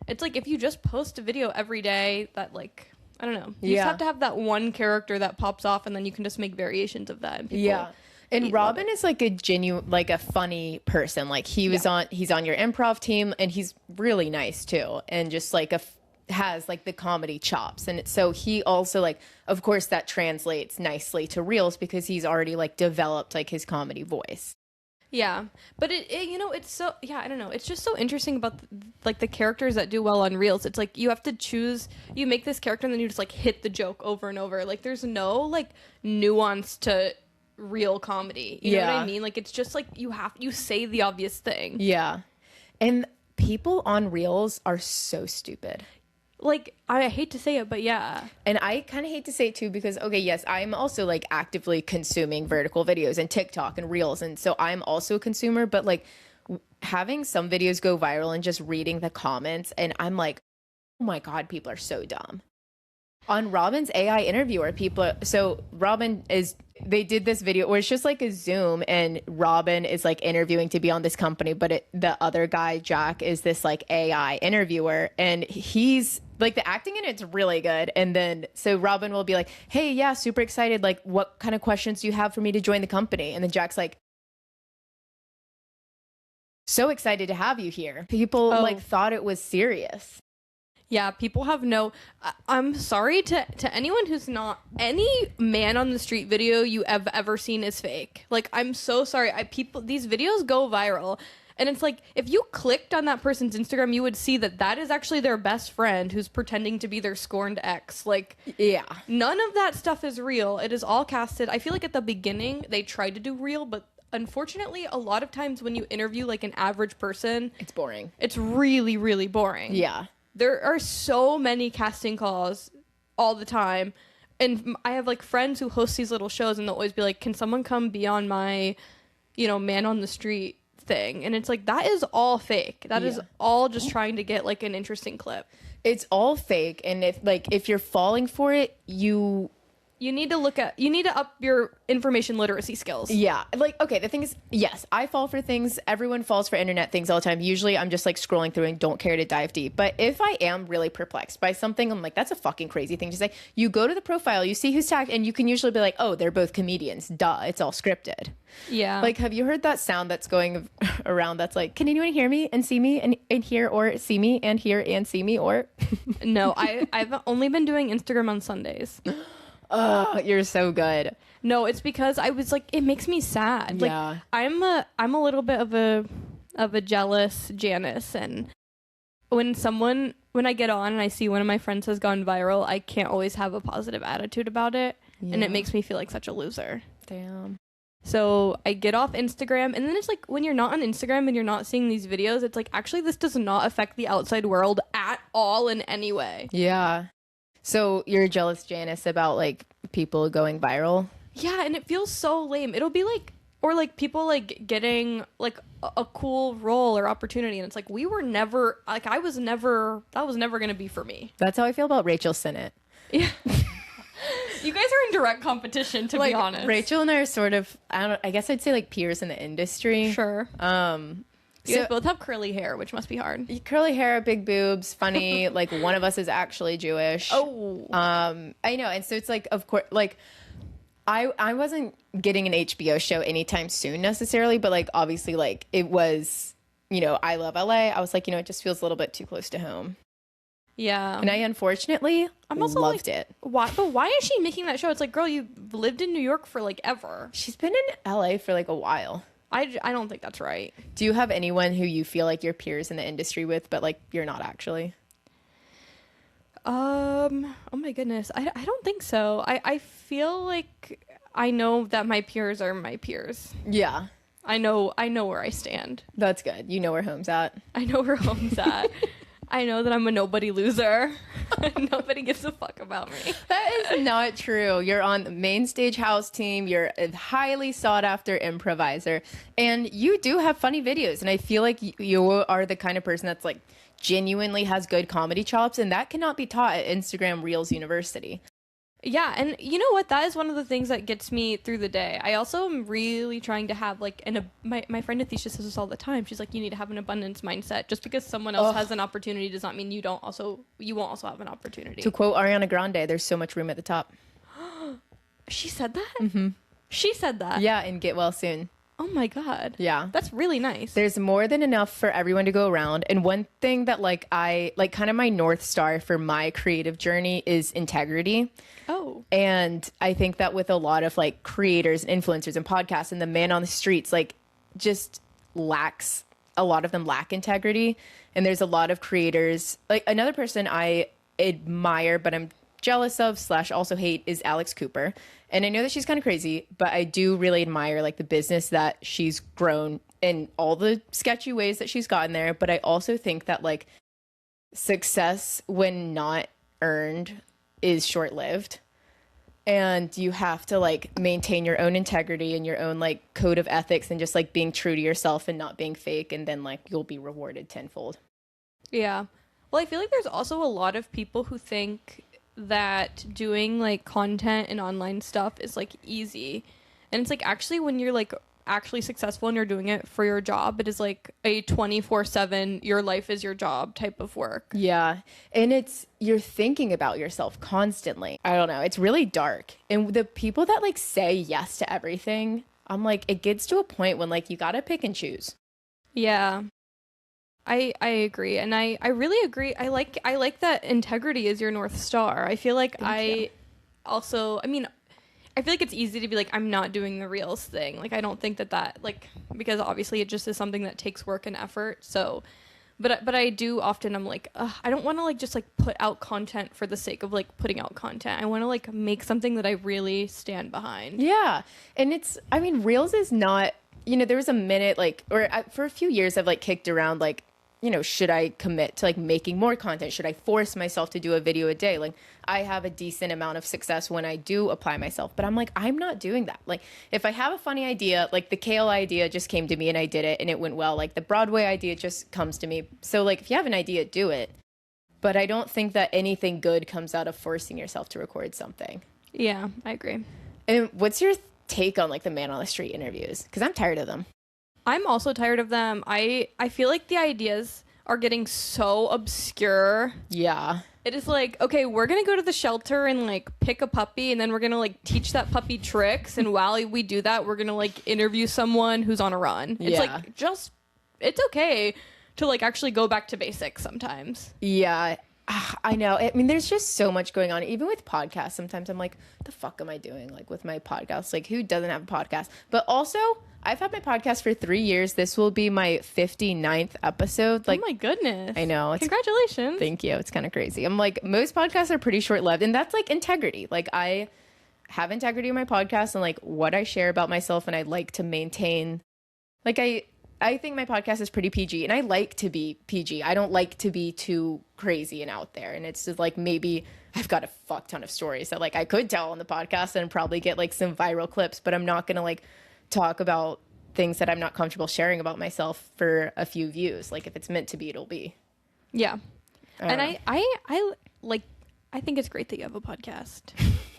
it's like, if you just post a video every day, that, like, I don't know, you just have to have that one character that pops off, and then you can just make variations of that. And people and Robin is like a genuine, like a funny person. Like he's on your improv team, and he's really nice too, and just like has like the comedy chops. And so he also, like, of course that translates nicely to reels, because he's already like developed like his comedy voice. Yeah, but it you know, it's so, I don't know, it's just so interesting about like the characters that do well on reels. It's like you have to choose, you make this character and then you just like hit the joke over and over. Like there's no like nuance to real comedy, you know what I mean? Like it's just like you say the obvious thing. And people on reels are so stupid. Like, I hate to say it, but and I kind of hate to say it too, because okay, yes, I'm also like actively consuming vertical videos and TikTok and reels, and so I'm also a consumer. But like having some videos go viral and just reading the comments, and I'm like, oh my god, people are so dumb. On Robin's AI interviewer, they did this video where it's just like a Zoom, and Robin is like interviewing to be on this company, but the other guy, Jack, is this like AI interviewer, and he's like, the acting in it's really good. And then so Robin will be like, hey, yeah, super excited, like what kind of questions do you have for me to join the company? And then Jack's like, so excited to have you here. People like thought it was serious. Yeah, people have I'm sorry to anyone who's not, any man on the street video you have ever seen is fake. Like, I'm so sorry. These videos go viral, and it's like, if you clicked on that person's Instagram, you would see that is actually their best friend who's pretending to be their scorned ex. Like, none of that stuff is real. It is all casted. I feel like at the beginning they tried to do real, but unfortunately, a lot of times when you interview like an average person, it's boring. It's really, really boring. Yeah. There are so many casting calls all the time. And I have like friends who host these little shows, and they'll always be like, can someone come be on my, man on the street thing? And it's like, that is all fake. That is all just trying to get like an interesting clip. It's all fake. And if you're falling for it, you need to up your information literacy skills. Yeah. Like, okay, the thing is, yes, I fall for things. Everyone falls for internet things all the time. Usually I'm just like scrolling through and don't care to dive deep. But if I am really perplexed by something, I'm like, that's a fucking crazy thing to say. You go to the profile, you see who's tagged, and you can usually be like, oh, they're both comedians. Duh, it's all scripted. Yeah. Like, have you heard that sound that's going around that's like, can anyone hear me and see me and hear, or see me and hear and see me, or? No, I've only been doing Instagram on Sundays. Oh, you're so good. No, it's because I was like, it makes me sad. Like, I'm a little bit of a jealous Janice, and when I get on and I see one of my friends has gone viral, I can't always have a positive attitude about it, and it makes me feel like such a loser. Damn. So I get off Instagram, and then it's like, when you're not on Instagram and you're not seeing these videos, it's like, actually this does not affect the outside world at all in any way. Yeah. So you're jealous, Janice, about like people going viral? Yeah, and it feels so lame. It'll be like, or like people like getting like a cool role or opportunity, and it's like, that was never gonna be for me. That's how I feel about Rachel Sennett. Yeah. You guys are in direct competition, to be honest. Rachel and I are sort of, I guess I'd say like peers in the industry. Sure. You guys both have curly hair, which must be hard. Curly hair, big boobs, funny. Like, one of us is actually Jewish. Oh. I know. And so it's like, of course, like, I wasn't getting an HBO show anytime soon necessarily, but like, obviously, like, it was, I love LA. I was like, it just feels a little bit too close to home. Yeah. And I unfortunately loved it. Why? But why is she making that show? It's like, girl, you've lived in New York for like ever. She's been in LA for like a while. I don't think that's right. Do you have anyone who you feel like you're peers in the industry with, but like you're not actually? Oh my goodness. I don't think so. I feel like I know that my peers are my peers. Yeah. I know where I stand. That's good. You know where home's at. I know where home's at. I know that I'm a nobody loser. Nobody gives a fuck about me. That is not true. You're on the main stage house team. You're a highly sought after improviser, and you do have funny videos. And I feel like you are the kind of person that's like genuinely has good comedy chops, and that cannot be taught at Instagram Reels University. Yeah, and you know what? That is one of the things that gets me through the day. I also am really trying to have like my friend Athesha says this all the time. She's like, you need to have an abundance mindset. Just because someone else has an opportunity does not mean you won't also have an opportunity. To quote Ariana Grande, there's so much room at the top. She said that? Mm-hmm. She said that? Yeah, and get well soon. Oh my God. Yeah. That's really nice. There's more than enough for everyone to go around. And one thing that like I like kind of my North Star for my creative journey is integrity. Oh. And I think that with a lot of like creators and influencers and podcasts and the man on the streets, like just lacks, a lot of them lack integrity. And there's a lot of creators, like another person I admire, but I'm jealous of / also hate is Alex Cooper. And I know that she's kind of crazy, but I do really admire like the business that she's grown in all the sketchy ways that she's gotten there. But I also think that like success when not earned is short-lived. And you have to like maintain your own integrity and your own like code of ethics and just like being true to yourself and not being fake. And then like you'll be rewarded tenfold. Yeah. Well, I feel like there's also a lot of people who think that doing like content and online stuff is like easy, and it's like actually when you're like actually successful and you're doing it for your job, it is like a 24/7 your life is your job type of work. Yeah, and it's you're thinking about yourself constantly. I don't know, it's really dark. And the people that like say yes to everything, I'm like, it gets to a point when like you gotta pick and choose. Yeah, I agree, and I really agree. I like that integrity is your North Star. I feel like I mean, I feel like it's easy to be like, I'm not doing the Reels thing. Like, I don't think that like, because obviously it just is something that takes work and effort. So, but I do often, I'm like, I don't want to like just like put out content for the sake of like putting out content. I want to like make something that I really stand behind. Yeah, and I mean, Reels is not, there was a minute like, for a few years I've like kicked around like, should I commit to like making more content? Should I force myself to do a video a day? Like I have a decent amount of success when I do apply myself, but I'm like, I'm not doing that. Like if I have a funny idea, like the kale idea just came to me and I did it and it went well. Like the Broadway idea just comes to me. So like if you have an idea, do it. But I don't think that anything good comes out of forcing yourself to record something. Yeah, I agree. And what's your take on like the man on the street interviews? Because I'm tired of them. I'm also tired of them. I feel like the ideas are getting so obscure. Yeah. It is like, okay, we're going to go to the shelter and like pick a puppy, and then we're going to like teach that puppy tricks. And while we do that, we're going to like interview someone who's on a run. It's like, it's okay to like actually go back to basics sometimes. Yeah. I know. I mean, there's just so much going on. Even with podcasts, sometimes I'm like, the fuck am I doing? Like with my podcast, like who doesn't have a podcast? But also, I've had my podcast for 3 years. This will be my 59th episode. Like, oh my goodness. I know. Congratulations. Thank you. It's kind of crazy. I'm like, most podcasts are pretty short lived, and that's like integrity. Like I have integrity in my podcast and like what I share about myself, and I like to maintain, like I think my podcast is pretty PG, and I like to be PG. I don't like to be too crazy and out there. And it's just like, maybe I've got a fuck ton of stories that like I could tell on the podcast and probably get like some viral clips, but I'm not going to like talk about things that I'm not comfortable sharing about myself for a few views. Like if it's meant to be, it'll be. Yeah. And I think it's great that you have a podcast.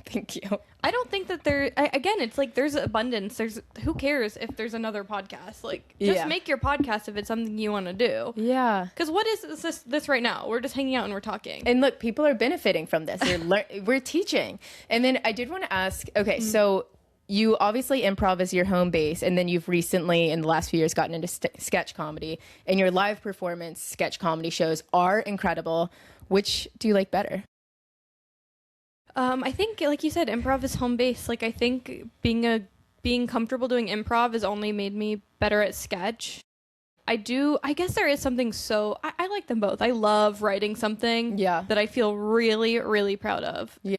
Thank you. I don't think that again, it's like there's abundance. Who cares if there's another podcast? Like, just make your podcast if it's something you want to do. Yeah. Because what is this right now? We're just hanging out and we're talking. And look, people are benefiting from this. We're teaching. And then I did want to ask, okay, so you obviously improv is your home base, and then you've recently, in the last few years, gotten into sketch comedy. And your live performance sketch comedy shows are incredible. Which do you like better? I think, like you said, improv is home base. Like, I think being comfortable doing improv has only made me better at sketch. I guess there is something I like them both. I love writing something that I feel really, really proud of. Yeah.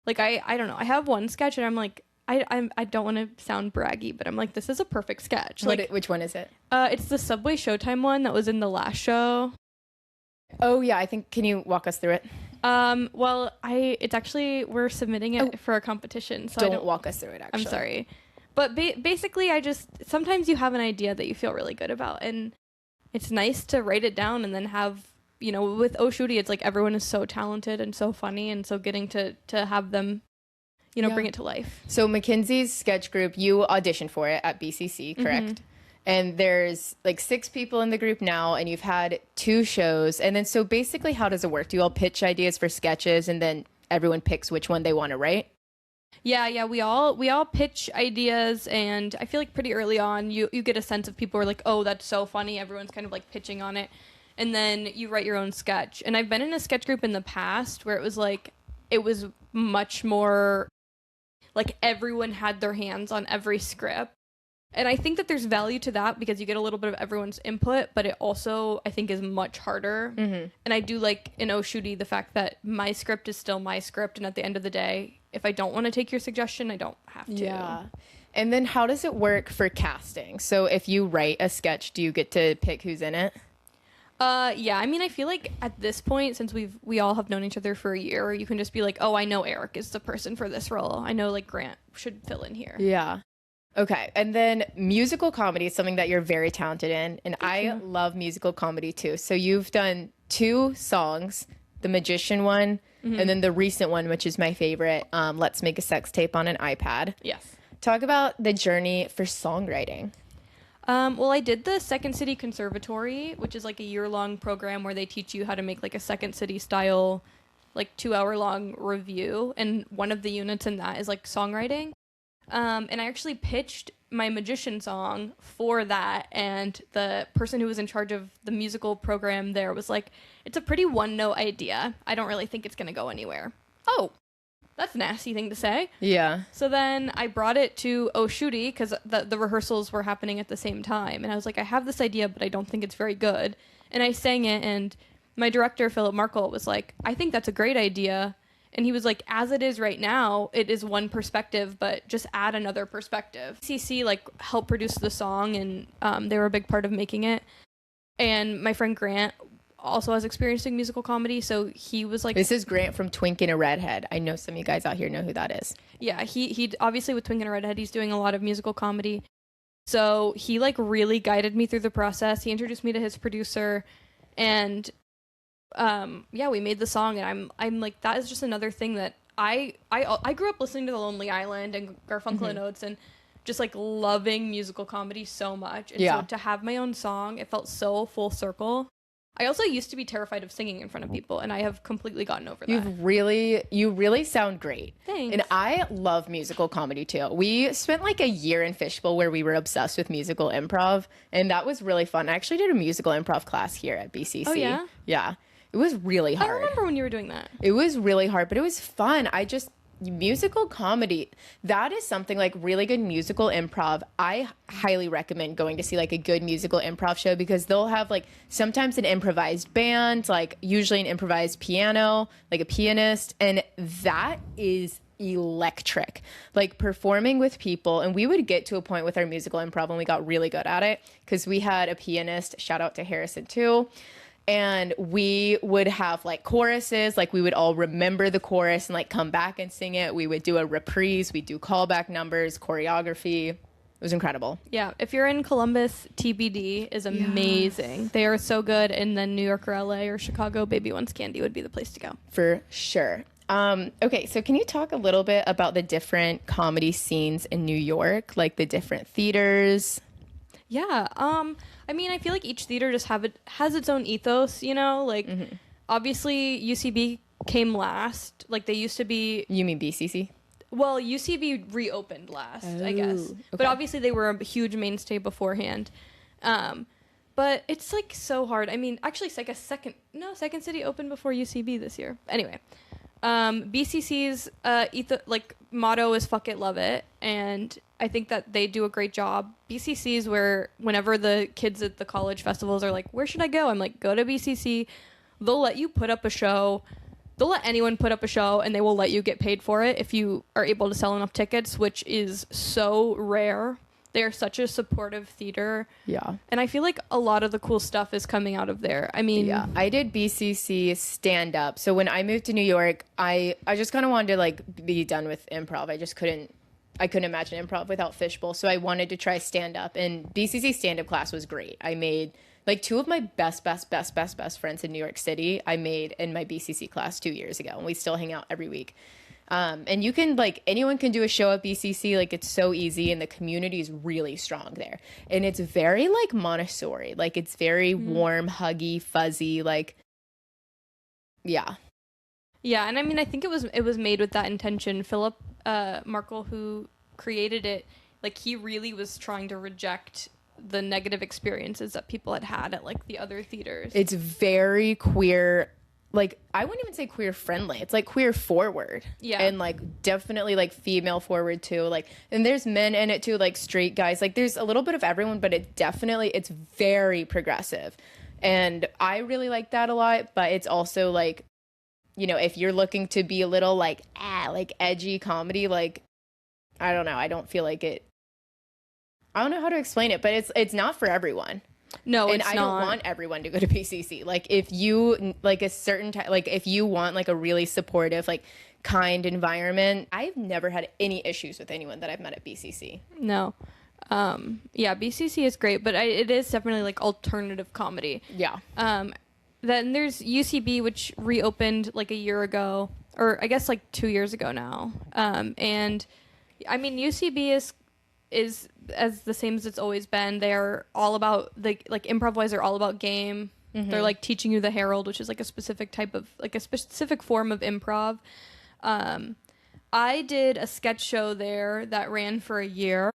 Like, I don't know. I have one sketch and I'm like, I don't want to sound braggy, but I'm like, this is a perfect sketch. Like, which one is it? It's the Subway Showtime one that was in the last show. Oh yeah, I think. Can you walk us through it? Well, it's actually, we're submitting it for a competition. So don't walk us through it. Actually, I'm sorry, but basically, sometimes you have an idea that you feel really good about, and it's nice to write it down and then have. With Shooty, it's like everyone is so talented and so funny, and so getting to have them bring it to life. So Mckenzie's sketch group, you auditioned for it at BCC, correct? Mm-hmm. And there's like 6 people in the group now, and you've had 2 shows. And then, so basically, how does it work? Do you all pitch ideas for sketches, and then everyone picks which one they want to write? Yeah, we all pitch ideas, and I feel like pretty early on, you get a sense of people are like, oh, that's so funny. Everyone's kind of like pitching on it. And then you write your own sketch. And I've been in a sketch group in the past where it was much more like everyone had their hands on every script. And I think that there's value to that because you get a little bit of everyone's input, but it also, I think, is much harder. Mm-hmm. And I do like in Shooty the fact that my script is still my script. And at the end of the day, if I don't want to take your suggestion, I don't have to. Yeah. And then how does it work for casting? So if you write a sketch, do you get to pick who's in it? Yeah, I mean, I feel like at this point, since we all have known each other for a year, you can just be like, oh, I know Eric is the person for this role. I know like Grant should fill in here. Yeah. Okay. And then musical comedy is something that you're very talented in. And I love musical comedy too. So you've done 2 songs, the Magician one, and then the recent one, which is my favorite, Let's Make a Sex Tape on an iPad. Yes. Talk about the journey for songwriting. Well, I did the Second City Conservatory, which is like a year-long program where they teach you how to make like a Second City style, like 2-hour-long review. And one of the units in that is like songwriting. And I actually pitched my Magician song for that. And the person who was in charge of the musical program there was like, it's a pretty one-note idea. I don't really think it's going to go anywhere. Oh, that's a nasty thing to say. Yeah. So then I brought it to Shooty because the rehearsals were happening at the same time. And I was like, I have this idea, but I don't think it's very good. And I sang it, and my director, Philip Markle, was like, I think that's a great idea. And he was like, as it is right now, it is one perspective, but just add another perspective. CC like helped produce the song, and they were a big part of making it. And my friend Grant also has experience in musical comedy, so he was like, this is Grant from Twink and a Redhead. I know some of you guys out here know who that is. Yeah, he obviously with Twink and a Redhead, he's doing a lot of musical comedy, so he like really guided me through the process. He introduced me to his producer, and yeah, we made the song. And I'm like, that is just another thing that I grew up listening to The Lonely Island and Garfunkel and Oates, and just like loving musical comedy so much. And so to have my own song, it felt so full circle. I also used to be terrified of singing in front of people, and I have completely gotten over that. You really sound great. Thanks. And I love musical comedy too. We spent like a year in Fishbowl where we were obsessed with musical improv, and that was really fun. I actually did a musical improv class here at BCC. Oh, yeah? Yeah. It was really hard. I remember when you were doing that. It was really hard, but it was fun. Musical comedy, that is something like really good musical improv. I highly recommend going to see like a good musical improv show because they'll have like sometimes an improvised band, like usually an improvised piano, like a pianist, and that is electric. Like performing with people, and we would get to a point with our musical improv when we got really good at it because we had a pianist, shout out to Harrison too. And we would have like choruses, like we would all remember the chorus and like come back and sing it. We would do a reprise, we'd do callback numbers, choreography. It was incredible. Yeah, if you're in Columbus, TBD is amazing. Yes. They are so good. And then New York or LA or Chicago, Baby One's Candy would be the place to go. For sure. Okay, so can you talk a little bit about the different comedy scenes in New York, like the different theaters? Yeah, I mean, I feel like each theater just has its own ethos, you know? Like, obviously, UCB came last. Like, they used to be... You mean BCC? Well, UCB reopened last, I guess. Okay. But obviously, they were a huge mainstay beforehand. But it's, like, so hard. I mean, actually, it's like Second City opened before UCB this year. Anyway, BCC's motto is fuck it, love it. And I think that they do a great job. BCCs, where whenever the kids at the college festivals are like, where should I go? I'm like, go to BCC. They'll let you put up a show. They'll let anyone put up a show, and they will let you get paid for it if you are able to sell enough tickets, which is so rare. They are such a supportive theater. Yeah. And I feel like a lot of the cool stuff is coming out of there. I mean... Yeah. I did BCC stand-up. So when I moved to New York, I just kind of wanted to, like, be done with improv. I couldn't imagine improv without Fishbowl. So I wanted to try stand-up. And BCC stand-up class was great. I made... Like, two of my best friends in New York City, I made in my BCC class 2 years ago. And we still hang out every week. And you can, like, anyone can do a show at BCC. Like, it's so easy. And the community is really strong there. And it's very, like, Montessori. Like, it's very warm, huggy, fuzzy. Like, yeah. Yeah, and I mean, I think it was made with that intention. Philip Markle, who created it, like, he really was trying to reject the negative experiences that people had at like the other theaters. It's very queer, like, I wouldn't even say queer friendly. It's like queer forward. Yeah. And like definitely like female forward too. Like, and there's men in it too, like straight guys. Like, there's a little bit of everyone, but it's very progressive. And I really like that a lot, but it's also like, you know, if you're looking to be a little like edgy comedy, like, I don't know. I don't feel like it. I don't know how to explain it, but it's not for everyone. No, and it's I not. don't want everyone to go to PCC. Like, if you like a certain like if you want like a really supportive, like kind environment, I've never had any issues with anyone that I've met at BCC. No. Yeah, BCC is great, but it is definitely like alternative comedy. Yeah. Then there's UCB, which reopened like a year ago, or I guess like 2 years ago now. And I mean, UCB is as the same as it's always been. They're all about like improv-wise, they're all about game. Mm-hmm. They're like teaching you the Herald, which is like a specific type of like a specific form of improv. I did a sketch show there that ran for a year.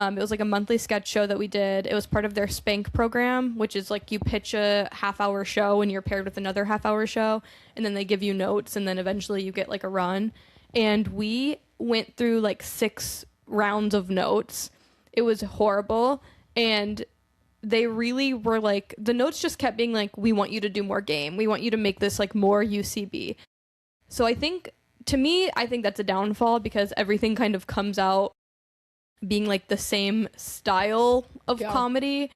It was like a monthly sketch show that we did. It was part of their Spank program, which is like you pitch a half-hour show and you're paired with another half-hour show, and then they give you notes, and then eventually you get like a run. And we went through like 6 rounds of notes. It was horrible, and they really were like, the notes just kept being like, we want you to do more game, we want you to make this like more UCB. So I think, to me, I think that's a downfall, because everything kind of comes out being like the same style of comedy,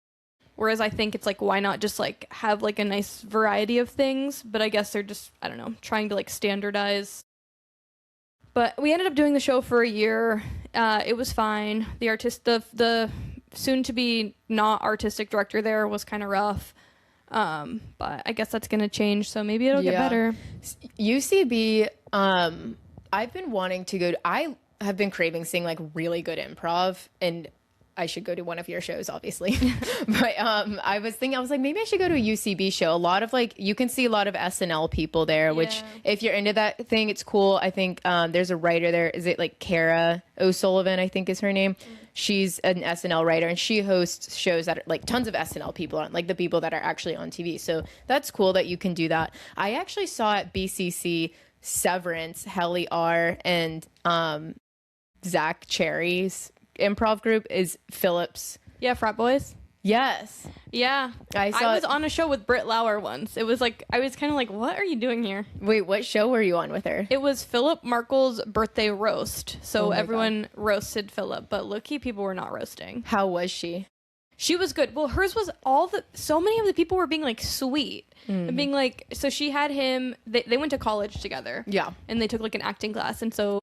whereas I think it's like, why not just like have like a nice variety of things? But I guess they're just, I don't know, trying to like standardize. But we ended up doing the show for a year. It was fine. The soon to be not artistic director there was kind of rough. But I guess that's going to change, so maybe it'll get better. UCB, I've been wanting to go to, I have been craving seeing like really good improv, and I should go to one of your shows, obviously. But I was like, maybe I should go to a UCB show. A lot of like, you can see a lot of SNL people there, which if you're into that thing, it's cool. I think there's a writer there. Is it like Kara O'Sullivan, I think is her name? She's an SNL writer, and she hosts shows that are like tons of SNL people on, like the people that are actually on TV. So that's cool that you can do that. I actually saw at BCC Severance, Helly R, and Zach Cherry's improv group is Phillips. Yeah, Frat Boys. Yes. Yeah. I was on a show with Britt Lauer once. It was like, I was kind of like, what are you doing here? Wait, what show were you on with her? It was Philip Markle's birthday roast. So everyone roasted Philip, but low-key people were not roasting. How was she? She was good. Well, hers was so many of the people were being like sweet and being like, so she had him, they went to college together. Yeah. And they took like an acting class. And so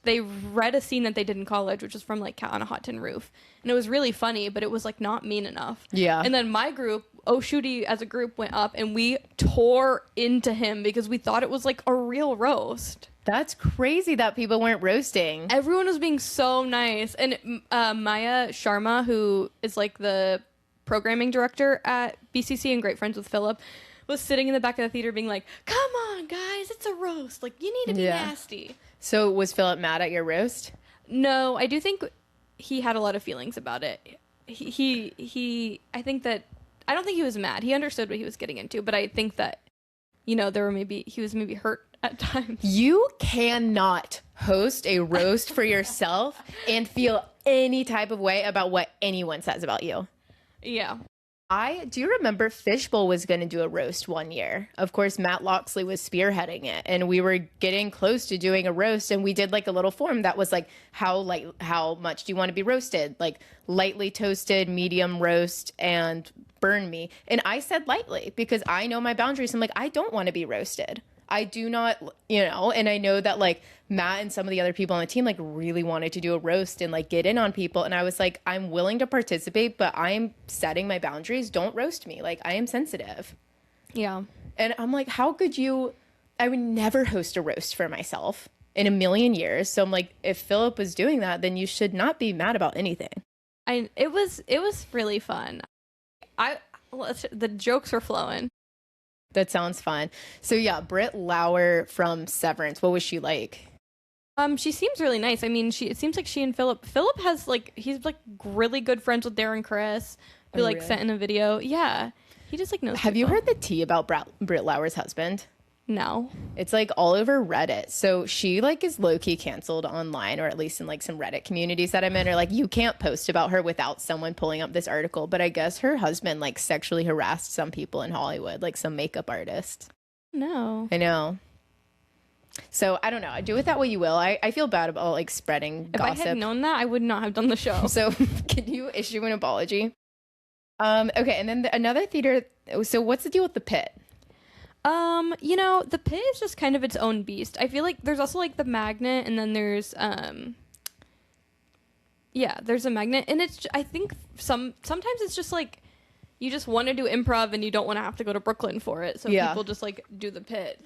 they read a scene that they did in college, which was from like Cat on a Hot Tin Roof, and it was really funny, but it was like not mean enough. Yeah. And then my group, Shooty as a group, went up and we tore into him because we thought it was like a real roast. That's crazy that people weren't roasting. Everyone was being so nice. And Maya Sharma, who is like the programming director at BCC and great friends with Philip, was sitting in the back of the theater being like, come on guys, it's a roast, like you need to be nasty. So was Philip mad at your roast? No, I do think he had a lot of feelings about it. I don't think he was mad. He understood what he was getting into, but I think that, you know, he was maybe hurt at times. You cannot host a roast for yourself and feel any type of way about what anyone says about you. Yeah. I do remember Fishbowl was going to do a roast one year. Of course, Matt Loxley was spearheading it, and we were getting close to doing a roast, and we did like a little form that was like, how much do you want to be roasted? Like lightly toasted, medium roast, and burn me. And I said lightly because I know my boundaries. I'm like, I don't want to be roasted. I do not, you know, and I know that like Matt and some of the other people on the team like really wanted to do a roast and like get in on people. And I was like, I'm willing to participate, but I'm setting my boundaries. Don't roast me. Like, I am sensitive. Yeah. And I'm like, how could you? I would never host a roast for myself in a million years. So I'm like, if Philip was doing that, then you should not be mad about anything. It was really fun. The jokes were flowing. That sounds fun. So yeah, Britt Lauer from Severance. What was she like? She seems really nice. I mean, it seems like she and Philip has like, he's like really good friends with Darren Chris, who like really? sent in a video. Yeah. He just like knows. Have you people. heard the tea about Britt Lauer's husband? No. It's like all over Reddit. So she like is low-key canceled online, or at least in like some Reddit communities that I'm in, or like you can't post about her without someone pulling up this article. But I guess her husband like sexually harassed some people in Hollywood, like some makeup artist. No. I know. So I don't know. Do with that what you will. I feel bad about like spreading gossip. If I had known that, I would not have done the show. So can you issue an apology? Okay. And then another theater. So what's the deal with the Pit? You know, the Pit is just kind of its own beast. I feel like there's also like the Magnet, and then there's there's a Magnet, and I think sometimes it's just like you just want to do improv and you don't want to have to go to Brooklyn for it, so people just like do the Pit.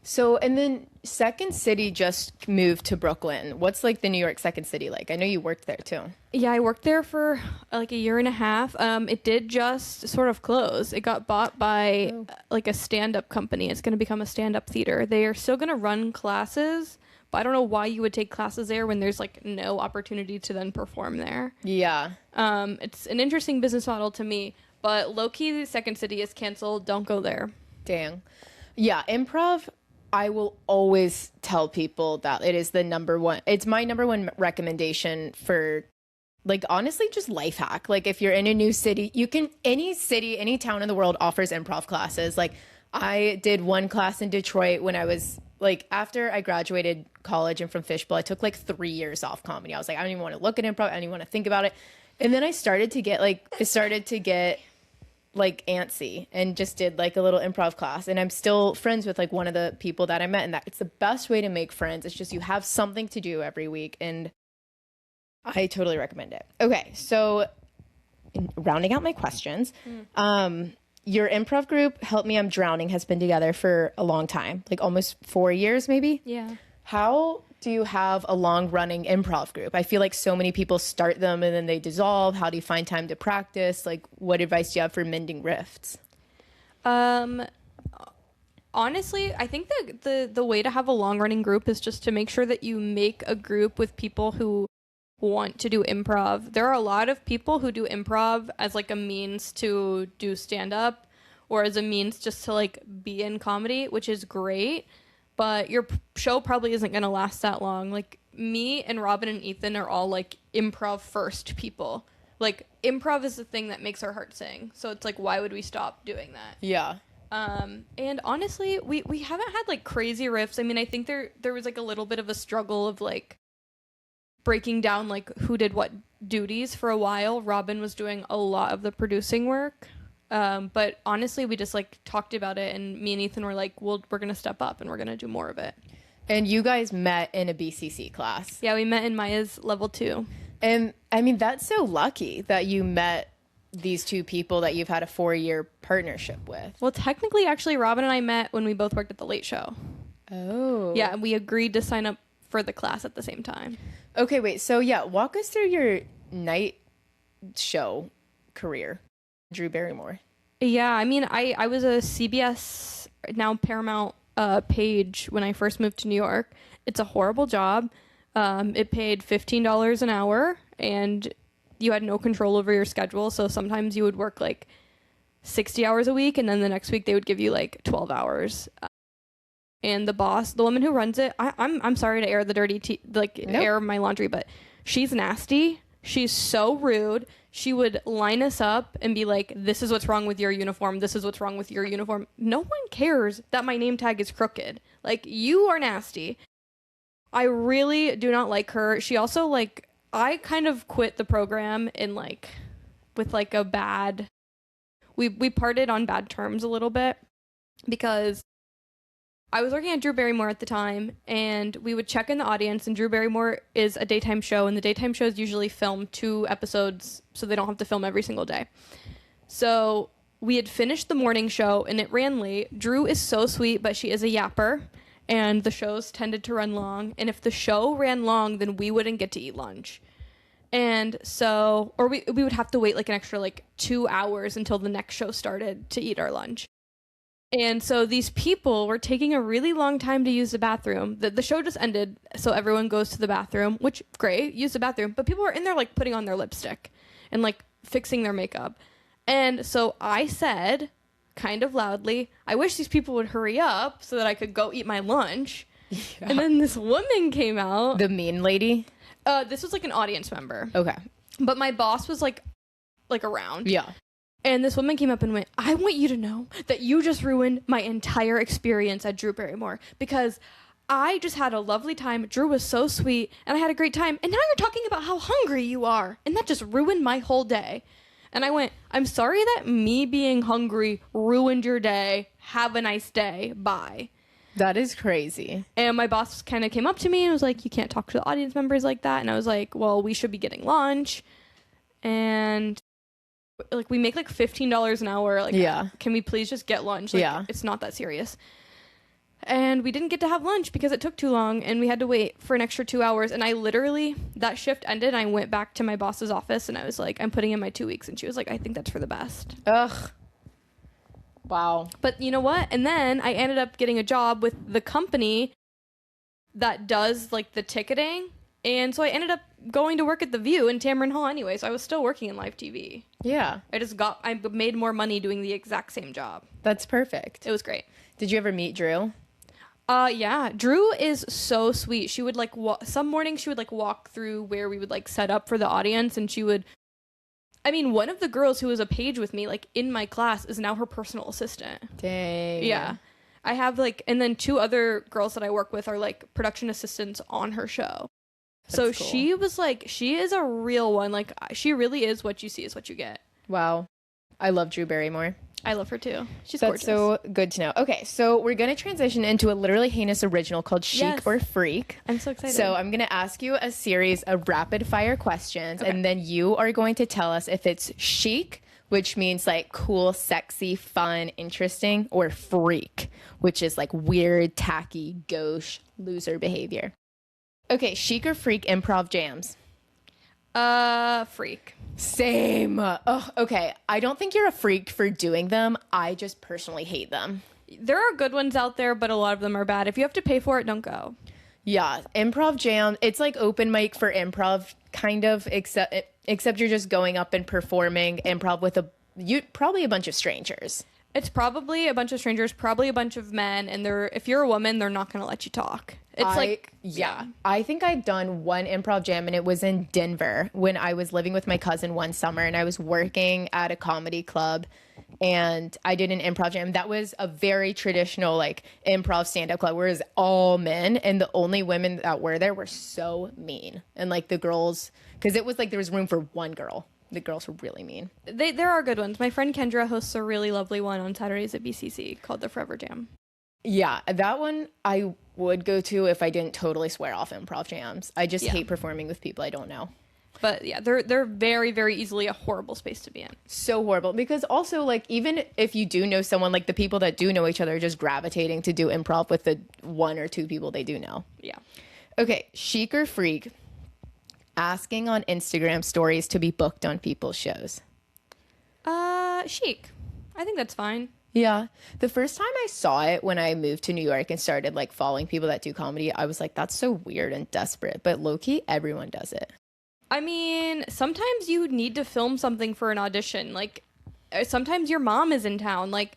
So, and then Second City just moved to Brooklyn. What's like the New York Second City like? I know you worked there too. Yeah, I worked there for like a year and a half. It did just sort of close. It got bought by like a stand-up company. It's going to become a stand-up theater. They are still going to run classes, but I don't know why you would take classes there when there's like no opportunity to then perform there. Yeah. It's an interesting business model to me, but low-key, Second City is canceled. Don't go there. Dang. Yeah, improv, I will always tell people that it is it's my number one recommendation for, like, honestly, just life hack. Like, if you're in a new city, any town in the world offers improv classes. Like, I did one class in Detroit when I was, like, after I graduated college and from Fishbowl, I took, like, 3 years off comedy. I was like, I don't even want to look at improv. I don't even want to think about it. And then I started to get antsy and just did like a little improv class, and I'm still friends with like one of the people that I met, and that it's the best way to make friends. It's just you have something to do every week, and I totally recommend it. Okay, so rounding out my questions, your improv group, Help Me I'm Drowning, has been together for a long time, like almost 4 years maybe. Yeah. How do you have a long-running improv group? I feel like so many people start them and then they dissolve. How do you find time to practice? Like, what advice do you have for mending rifts? Honestly, I think the way to have a long-running group is just to make sure that you make a group with people who want to do improv. There are a lot of people who do improv as like a means to do stand-up, or as a means just to like be in comedy, which is great. But your show probably isn't going to last that long. Like, me and Robin and Ethan are all, like, improv-first people. Like, improv is the thing that makes our heart sing. So it's like, why would we stop doing that? Yeah. And honestly, we haven't had, like, crazy riffs. I mean, I think there was, like, a little bit of a struggle of, like, breaking down, like, who did what duties for a while. Robin was doing a lot of the producing work. But honestly, we just like talked about it, and me and Ethan were like, well, we're going to step up and we're going to do more of it. And you guys met in a BCC class. Yeah, we met in Maya's level 2. And I mean, that's so lucky that you met these two people that you've had a 4-year partnership with. Well, technically, actually, Robin and I met when we both worked at the Late Show. Oh. Yeah, and we agreed to sign up for the class at the same time. Okay, wait. So yeah, walk us through your night show career. Drew Barrymore. Yeah, I mean, I was a CBS, now Paramount page when I first moved to New York. It's a horrible job. It paid $15 an hour, and you had no control over your schedule. So sometimes you would work like 60 hours a week, and then the next week they would give you like 12 hours. And the boss, the woman who runs it, I'm sorry to air the dirty air my laundry, but she's nasty. She's so rude. She would line us up and be like, this is what's wrong with your uniform. This is what's wrong with your uniform. No one cares that my name tag is crooked. Like, you are nasty. I really do not like her. She also, like, I kind of quit the program in, like, with, like, a bad... We parted on bad terms a little bit because I was working at Drew Barrymore at the time, and we would check in the audience, and Drew Barrymore is a daytime show, and the daytime shows usually film 2 episodes, so they don't have to film every single day. So we had finished the morning show, and it ran late. Drew is so sweet, but she is a yapper, and the shows tended to run long, and if the show ran long, then we wouldn't get to eat lunch. And so, or we would have to wait like an extra like 2 hours until the next show started to eat our lunch. And so these people were taking a really long time to use the bathroom. The show just ended, so everyone goes to the bathroom, which, great, use the bathroom. But people were in there, like, putting on their lipstick and, like, fixing their makeup. And so I said, kind of loudly, I wish these people would hurry up so that I could go eat my lunch. Yeah. And then this woman came out. The mean lady? This was, like, an audience member. Okay. But my boss was, like around. Yeah. And this woman came up and went, I want you to know that you just ruined my entire experience at Drew Barrymore because I just had a lovely time. Drew was so sweet and I had a great time. And now you're talking about how hungry you are. And that just ruined my whole day. And I went, I'm sorry that me being hungry ruined your day. Have a nice day. Bye. That is crazy. And my boss kind of came up to me and was like, you can't talk to the audience members like that. And I was like, well, we should be getting lunch. And... like, we make like $15 an hour. Like, yeah. Can we please just get lunch? Like, yeah. It's not that serious. And we didn't get to have lunch because it took too long and we had to wait for an extra 2 hours. And I literally, that shift ended and I went back to my boss's office and I was like, I'm putting in my 2 weeks. And she was like, I think that's for the best. Ugh. Wow. But you know what? And then I ended up getting a job with the company that does like the ticketing. And so I ended up going to work at The View in Tamron Hall anyway, so I was still working in live TV. Yeah. I made more money doing the exact same job. That's perfect. It was great. Did you ever meet Drew? Yeah. Drew is so sweet. She would like, some mornings she would like walk through where we would like set up for the audience, and she would, I mean, one of the girls who was a page with me, like in my class, is now her personal assistant. Dang. Yeah. I have like, and then 2 other girls that I work with are like production assistants on her show. That's so cool. She was like, she is a real one. Like, she really is what you see is what you get. Wow. I love Drew Barrymore. I love her too. She's That's gorgeous. so good to know. Okay, so we're going to transition into a Literally Heinous original called Chic or Freak. I'm so excited. So I'm going to ask you a series of rapid fire questions, and then you are going to tell us if it's chic, which means like cool, sexy, fun, interesting, or freak, which is like weird, tacky, gauche, loser behavior. Okay, chic or freak improv jams? Freak. Same. Oh, okay. I don't think you're a freak for doing them. I just personally hate them. There are good ones out there, but a lot of them are bad. If you have to pay for it, don't go. Yeah, improv jam. It's like open mic for improv, kind of, except you're just going up and performing improv with probably a bunch of strangers. It's probably a bunch of strangers, probably a bunch of men, and if you're a woman, they're not going to let you talk. It's yeah. I think I've done one improv jam, and it was in Denver when I was living with my cousin one summer, and I was working at a comedy club, and I did an improv jam. That was a very traditional like improv stand-up club, where it was all men, and the only women that were there were so mean, and like the girls, because it was like there was room for one girl. The girls were really mean. There are good ones. My friend Kendra hosts a really lovely one on Saturdays at BCC called the Forever Jam. Yeah, that one I would go to if I didn't totally swear off improv jams. I just hate performing with people I don't know. But yeah, they're very, very easily a horrible space to be in. So horrible. Because also, like, even if you do know someone, like the people that do know each other are just gravitating to do improv with the 1 or 2 people they do know. Yeah. Okay, chic or freak? Asking on Instagram stories to be booked on people's shows. Chic. I think that's fine. Yeah. The first time I saw it when I moved to New York and started like following people that do comedy, I was like, that's so weird and desperate. But low-key, everyone does it. I mean, sometimes you need to film something for an audition. Like, sometimes your mom is in town. Like,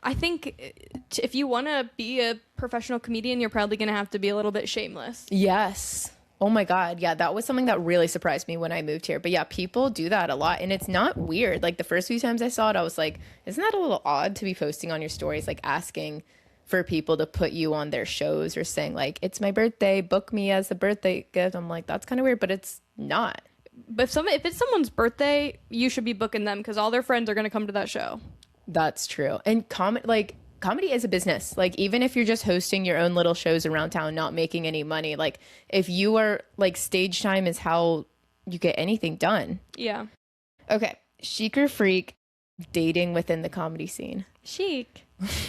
I think if you want to be a professional comedian, you're probably going to have to be a little bit shameless. Yes. Oh my God. Yeah, that was something that really surprised me when I moved here. But yeah, people do that a lot. And it's not weird. Like the first few times I saw it, I was like, isn't that a little odd to be posting on your stories, like asking for people to put you on their shows or saying like, it's my birthday, book me as a birthday gift. I'm like, that's kind of weird, but it's not. But if it's someone's birthday, you should be booking them because all their friends are going to come to that show. That's true. And comedy is a business. Like, even if you're just hosting your own little shows around town, not making any money, like if you are like, stage time is how you get anything done. Yeah. Okay. Chic or freak dating within the comedy scene? Chic.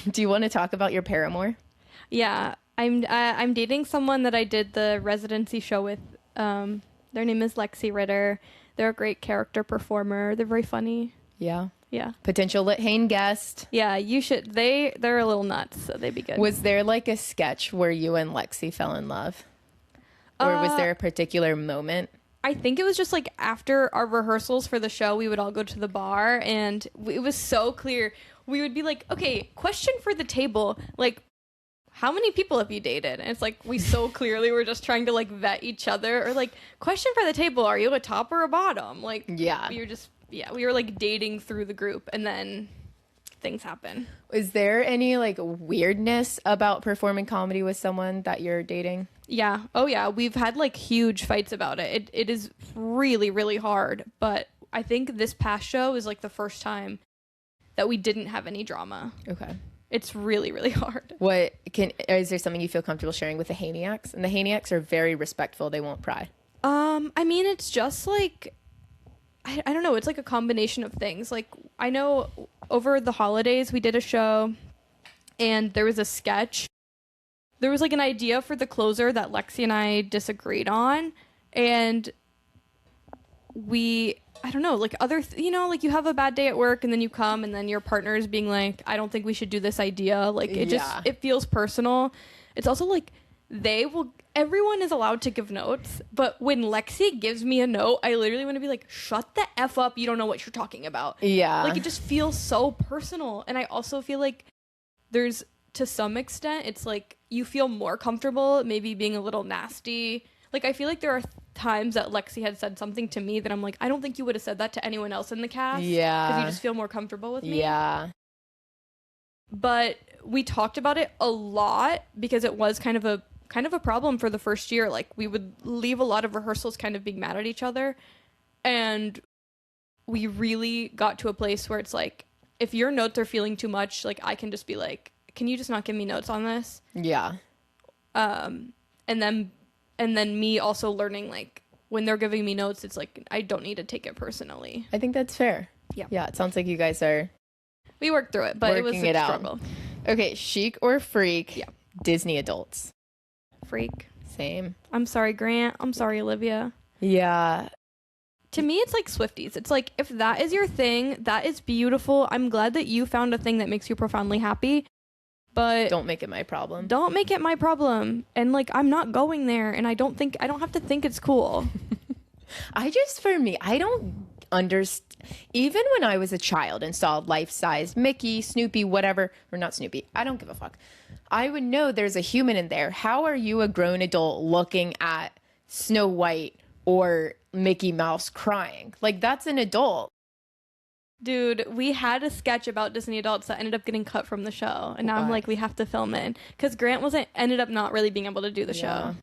Do you want to talk about your paramour? Yeah. I'm dating someone that I did the residency show with. Their name is Lexi Ritter. They're a great character performer. They're very funny. Yeah. Yeah. Potential Lit Hain guest. Yeah, you should. They're a little nuts, so they'd be good. Was there like a sketch where you and Lexi fell in love? Or was there a particular moment? I think it was just like after our rehearsals for the show, we would all go to the bar and it was so clear. We would be like, okay, question for the table. Like, how many people have you dated? And it's like, we so clearly were just trying to like vet each other. Or like, question for the table, are you a top or a bottom? Like, yeah. We were like dating through the group and then things happen. Is there any like weirdness about performing comedy with someone that you're dating? Yeah. Oh yeah. We've had like huge fights about it. It is really, really hard. But I think this past show is like the first time that we didn't have any drama. Okay. It's really, really hard. Is there something you feel comfortable sharing with the Haniacs? And the Haniacs are very respectful. They won't pry. I mean, it's just like, I don't know. It's like a combination of things. Like, I know over the holidays we did a show and there was a sketch. There was like an idea for the closer that Lexi and I disagreed on. And I don't know, like like you have a bad day at work and then you come and then your partner is being like, I don't think we should do this idea. Like it feels personal. It's also like everyone is allowed to give notes, but when Lexi gives me a note, I literally want to be like, shut the F up. You don't know what you're talking about. Yeah. Like it just feels so personal. And I also feel like there's, to some extent, it's like you feel more comfortable maybe being a little nasty. Like I feel like there are times that Lexi had said something to me that I'm like, I don't think you would have said that to anyone else in the cast. Yeah. Because you just feel more comfortable with me. Yeah. But we talked about it a lot because it was kind of a problem for the first year. Like we would leave a lot of rehearsals kind of being mad at each other. And we really got to a place where it's like, if your notes are feeling too much, like I can just be like, can you just not give me notes on this? Yeah. And then me also learning, like, when they're giving me notes, it's like, I don't need to take it personally. I think that's fair. Yeah. Yeah, it sounds like you guys are... We worked through it, but it was a struggle. Okay, chic or freak? Yeah. Disney adults. Freak. Same. I'm sorry, Grant. I'm sorry, Olivia. Yeah. To me, it's like Swifties. It's like, if that is your thing, that is beautiful. I'm glad that you found a thing that makes you profoundly happy. But don't make it my problem. Don't make it my problem. And like, I'm not going there, and I don't have to think it's cool. I don't understand. Even when I was a child and saw life-size Mickey, Snoopy, whatever, or not Snoopy, I don't give a fuck. I would know there's a human in there. How are you a grown adult looking at Snow White or Mickey Mouse crying? Like, that's an adult. Dude, we had a sketch about Disney adults that ended up getting cut from the show. And now I'm like, we have to film it. Because Grant ended up not really being able to do the show.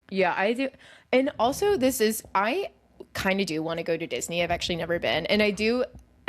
Yeah, I do. And also, I kind of do want to go to Disney. I've actually never been. And I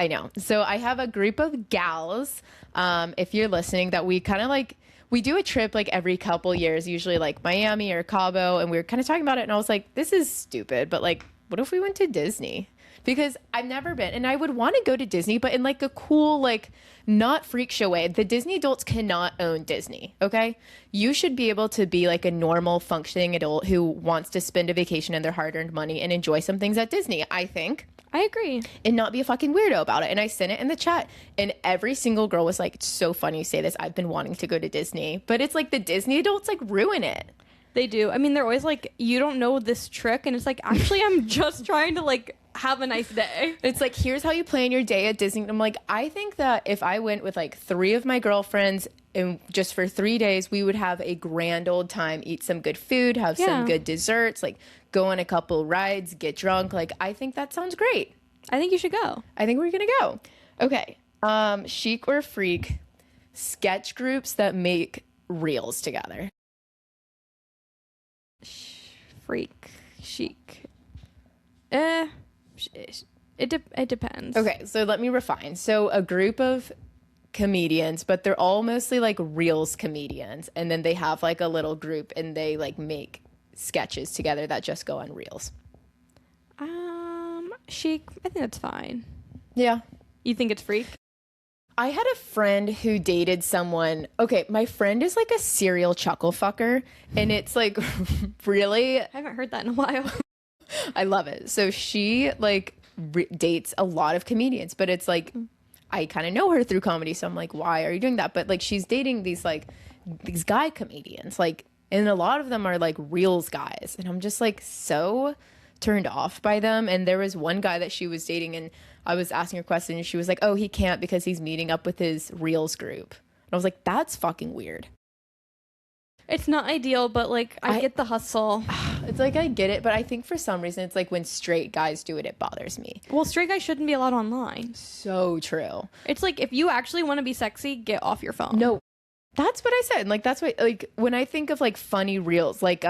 know. So I have a group of gals, if you're listening, that we kind of like, we do a trip like every couple years, usually like Miami or Cabo. And we were kind of talking about it. And I was like, this is stupid. But like, what if we went to Disney? Because I've never been, and I would want to go to Disney, but in like a cool, like not freak show way. The Disney adults cannot own Disney, okay? You should be able to be like a normal functioning adult who wants to spend a vacation and their hard-earned money and enjoy some things at Disney, I think. I agree. And not be a fucking weirdo about it. And I sent it in the chat, and every single girl was like, it's so funny you say this. I've been wanting to go to Disney. But it's like the Disney adults like ruin it. They do. I mean, they're always like, you don't know this trick. And it's like, actually, I'm just trying to like have a nice day. It's like, here's how you plan your day at Disney. I'm like, I think that if I went with like 3 of my girlfriends and just for 3 days, we would have a grand old time, eat some good food, have some good desserts, like go on a couple rides, get drunk. Like, I think that sounds great. I think you should go. I think we're going to go. Okay. Chic or freak, sketch groups that make reels together. Freak. Chic. It depends. Okay, so let me refine. So a group of comedians, but they're all mostly like reels comedians, and then they have like a little group and they like make sketches together that just go on reels. Chic. I think that's fine. Yeah. You think it's freak? I had a friend who dated someone. Okay, my friend is like a serial chuckle fucker, and it's like really. I haven't heard that in a while. I love it. So she like dates a lot of comedians, but it's like I kind of know her through comedy, so I'm like, why are you doing that? But like she's dating these guy comedians, like, and a lot of them are like reels guys, and I'm just like so turned off by them. And there was one guy that she was dating, and I was asking her a question, and she was like, oh, he can't because he's meeting up with his reels group. And I was like, that's fucking weird. It's not ideal, but like I get the hustle. It's like I get it, but I think for some reason it's like when straight guys do it, it bothers me. Well, straight guys shouldn't be allowed online. So true. It's like if you actually want to be sexy, get off your phone. No, that's what I said. Like that's what, like when I think of like funny reels, like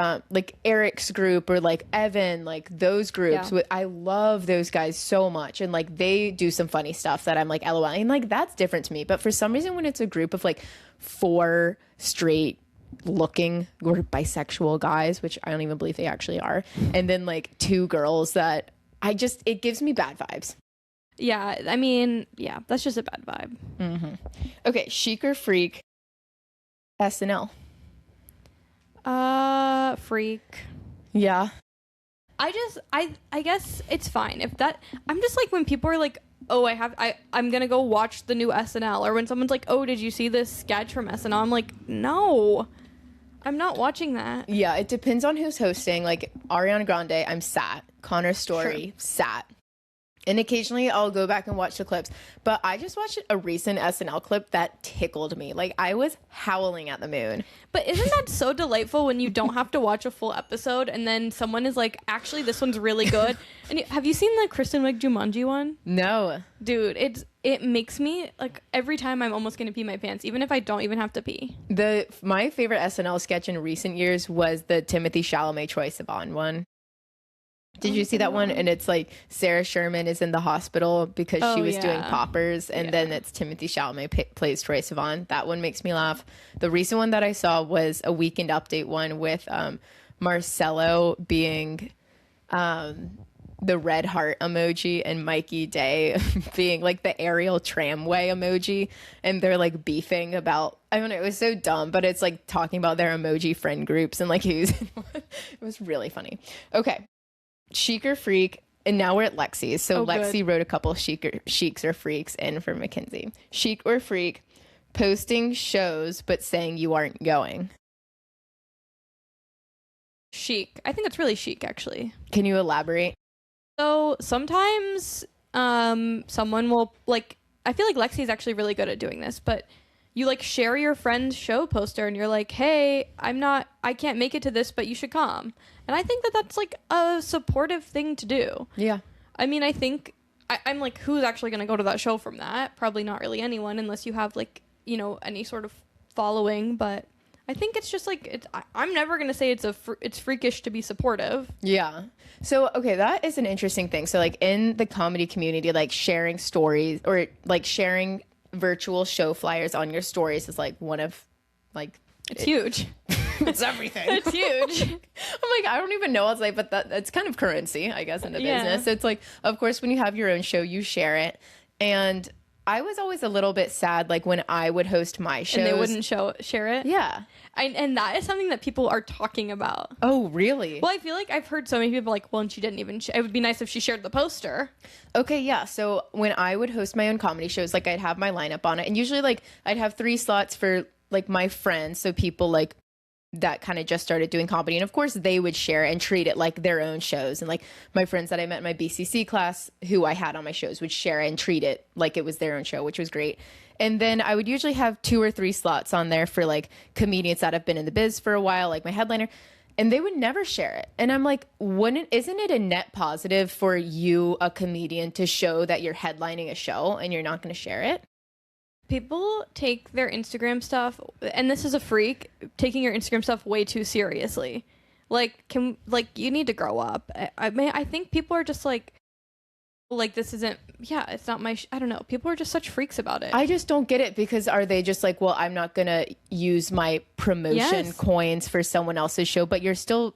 Eric's group or like Evan, like those groups. I love those guys so much, and like they do some funny stuff that I'm like LOL, and like that's different to me. But for some reason, when it's a group of like 4 straight looking or bisexual guys, which I don't even believe they actually are, and then like 2 girls, that it gives me bad vibes. Yeah, I mean, yeah, that's just a bad vibe. Mm-hmm. Okay, chic or freak, SNL. Freak. Yeah. I guess it's fine if that. I'm just like when people are like, oh, I'm gonna go watch the new SNL, or when someone's like, oh, did you see this sketch from SNL? I'm like, no, I'm not watching that. Yeah, it depends on who's hosting. Like Ariana Grande, I'm sat. Connor Story, sat. And occasionally I'll go back and watch the clips. But I just watched a recent SNL clip that tickled me. Like I was howling at the moon. But isn't that so delightful when you don't have to watch a full episode and then someone is like, actually, this one's really good. And have you seen the Kristen Wiig Jumanji one? No. Dude, it makes me like every time I'm almost going to pee my pants, even if I don't even have to pee. My favorite SNL sketch in recent years was the Timothy Chalamet Troye Sivan one. Did you see that one? And it's like Sarah Sherman is in the hospital because she was doing poppers, and then it's Timothy Chalamet plays Troye Sivan. That one makes me laugh. The recent one that I saw was a Weekend Update one with Marcello being the red heart emoji and Mikey Day being like the aerial tramway emoji, and they're like beefing about, I don't know, it was so dumb, but it's like talking about their emoji friend groups and like who's it was really funny. Okay. Chic or freak, and now we're at Lexi's. So Lexi wrote a couple chics or freaks in for Mckenzie. Chic or freak, posting shows but saying you aren't going. Chic. I think that's really chic, actually. Can you elaborate? So sometimes someone will like, I feel like Lexi's actually really good at doing this, but you like share your friend's show poster and you're like, hey, I can't make it to this, but you should come. And I think that that's like a supportive thing to do. Yeah. I mean, I think I'm like, who's actually going to go to that show from that? Probably not really anyone, unless you have like, you know, any sort of following. But I think it's just like, I'm never going to say it's freakish to be supportive. Yeah. So, okay, that is an interesting thing. So like in the comedy community, like sharing stories or like sharing virtual show flyers on your stories is like one of like, it's huge. It's everything. It's huge. I'm like, I don't even know what to say, but that's kind of currency, I guess, in the business. So it's like, of course, when you have your own show, you share it. And I was always a little bit sad, like when I would host my shows. And they wouldn't share it? Yeah. And that is something that people are talking about. Oh, really? Well, I feel like I've heard so many people like, well, and she didn't even, it would be nice if she shared the poster. Okay, yeah. So when I would host my own comedy shows, like I'd have my lineup on it. And usually like I'd have 3 slots for like my friends. So people like that kind of just started doing comedy. And of course they would share and treat it like their own shows. And like my friends that I met in my BCC class who I had on my shows would share and treat it like it was their own show, which was great. And then I would usually have 2 or 3 slots on there for like comedians that have been in the biz for a while, like my headliner, and they would never share it. And I'm like, isn't it a net positive for you, a comedian, to show that you're headlining a show and you're not going to share it? People take their Instagram stuff, and this is a freak, taking your Instagram stuff way too seriously. Like, you need to grow up. I think people are just like this isn't, it's not my, I don't know. People are just such freaks about it. I just don't get it, because are they just like, well, I'm not going to use my promotion coins for someone else's show, but you're still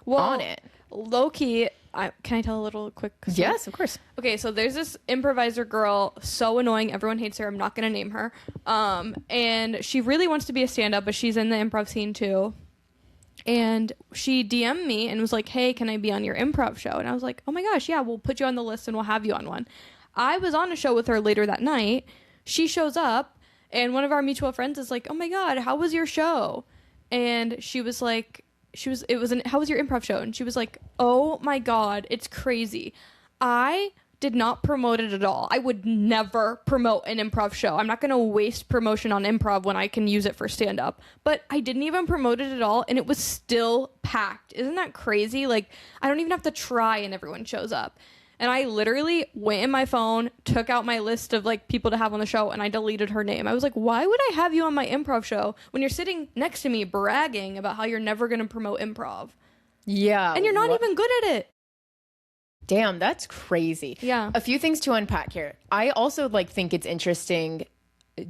on it. Low key, can I tell a little quick story? Yes, of course. Okay, so there's this improviser girl, so annoying. Everyone hates her. I'm not going to name her. And she really wants to be a stand-up, but she's in the improv scene too. And she DM'd me and was like, hey, can I be on your improv show? And I was like, oh my gosh, yeah, we'll put you on the list and we'll have you on one. I was on a show with her later that night. She shows up and one of our mutual friends is like, oh my God, how was your show? And she was like, how was your improv show? And she was like, oh my God, it's crazy. I did not promote it at all. I would never promote an improv show. I'm not going to waste promotion on improv when I can use it for stand-up. But I didn't even promote it at all, and it was still packed. Isn't that crazy? Like, I don't even have to try, and everyone shows up. And I literally went in my phone, took out my list of like people to have on the show, and I deleted her name. I was like, why would I have you on my improv show when you're sitting next to me bragging about how you're never going to promote improv? Yeah. And you're not even good at it. Damn, that's crazy. Yeah. A few things to unpack here. I also like think it's interesting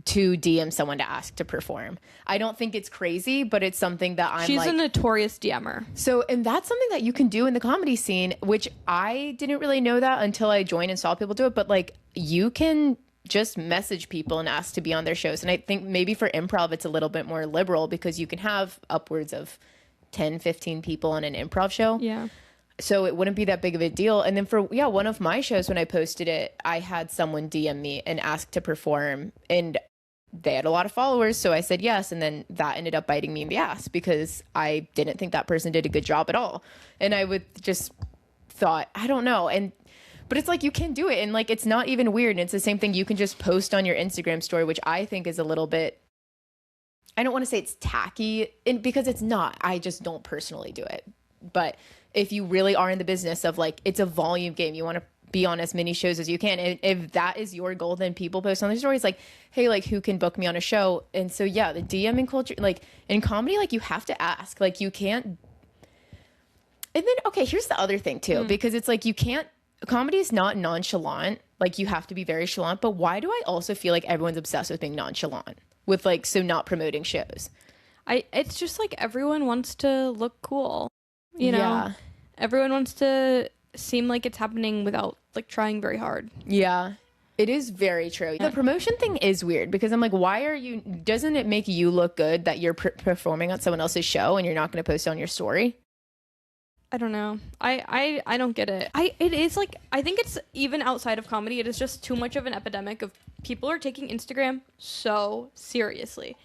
to DM someone to ask to perform. I don't think it's crazy, but it's something that She's a notorious DMer. So, and that's something that you can do in the comedy scene, which I didn't really know that until I joined and saw people do it. But like, you can just message people and ask to be on their shows. And I think maybe for improv, it's a little bit more liberal because you can have upwards of 10, 15 people on an improv show. Yeah. So it wouldn't be that big of a deal. And then for, one of my shows, when I posted it, I had someone DM me and ask to perform, and they had a lot of followers. So I said yes. And then that ended up biting me in the ass because I didn't think that person did a good job at all. And I would just thought, I don't know. But it's like, you can do it. And like, it's not even weird. And it's the same thing. You can just post on your Instagram story, which I think is a little bit, I don't want to say it's tacky, because it's not. I just don't personally do it. But if you really are in the business of like, it's a volume game, you want to be on as many shows as you can. And if that is your goal, then people post on their stories like, hey, like, who can book me on a show? And so, yeah, the DMing culture, like in comedy, like you have to ask, like you can't. And then, okay, here's the other thing too, because it's like, comedy is not nonchalant. Like you have to be very chalant. But why do I also feel like everyone's obsessed with being nonchalant with like, so not promoting shows? It's just like everyone wants to look cool. You know, yeah. Everyone wants to seem like it's happening without like trying very hard. Yeah, it is very true. The promotion thing is weird because I'm like, doesn't it make you look good that you're performing on someone else's show and you're not going to post on your story? I don't know. I don't get it. It is like, I think it's even outside of comedy. It is just too much of an epidemic of people are taking Instagram so seriously.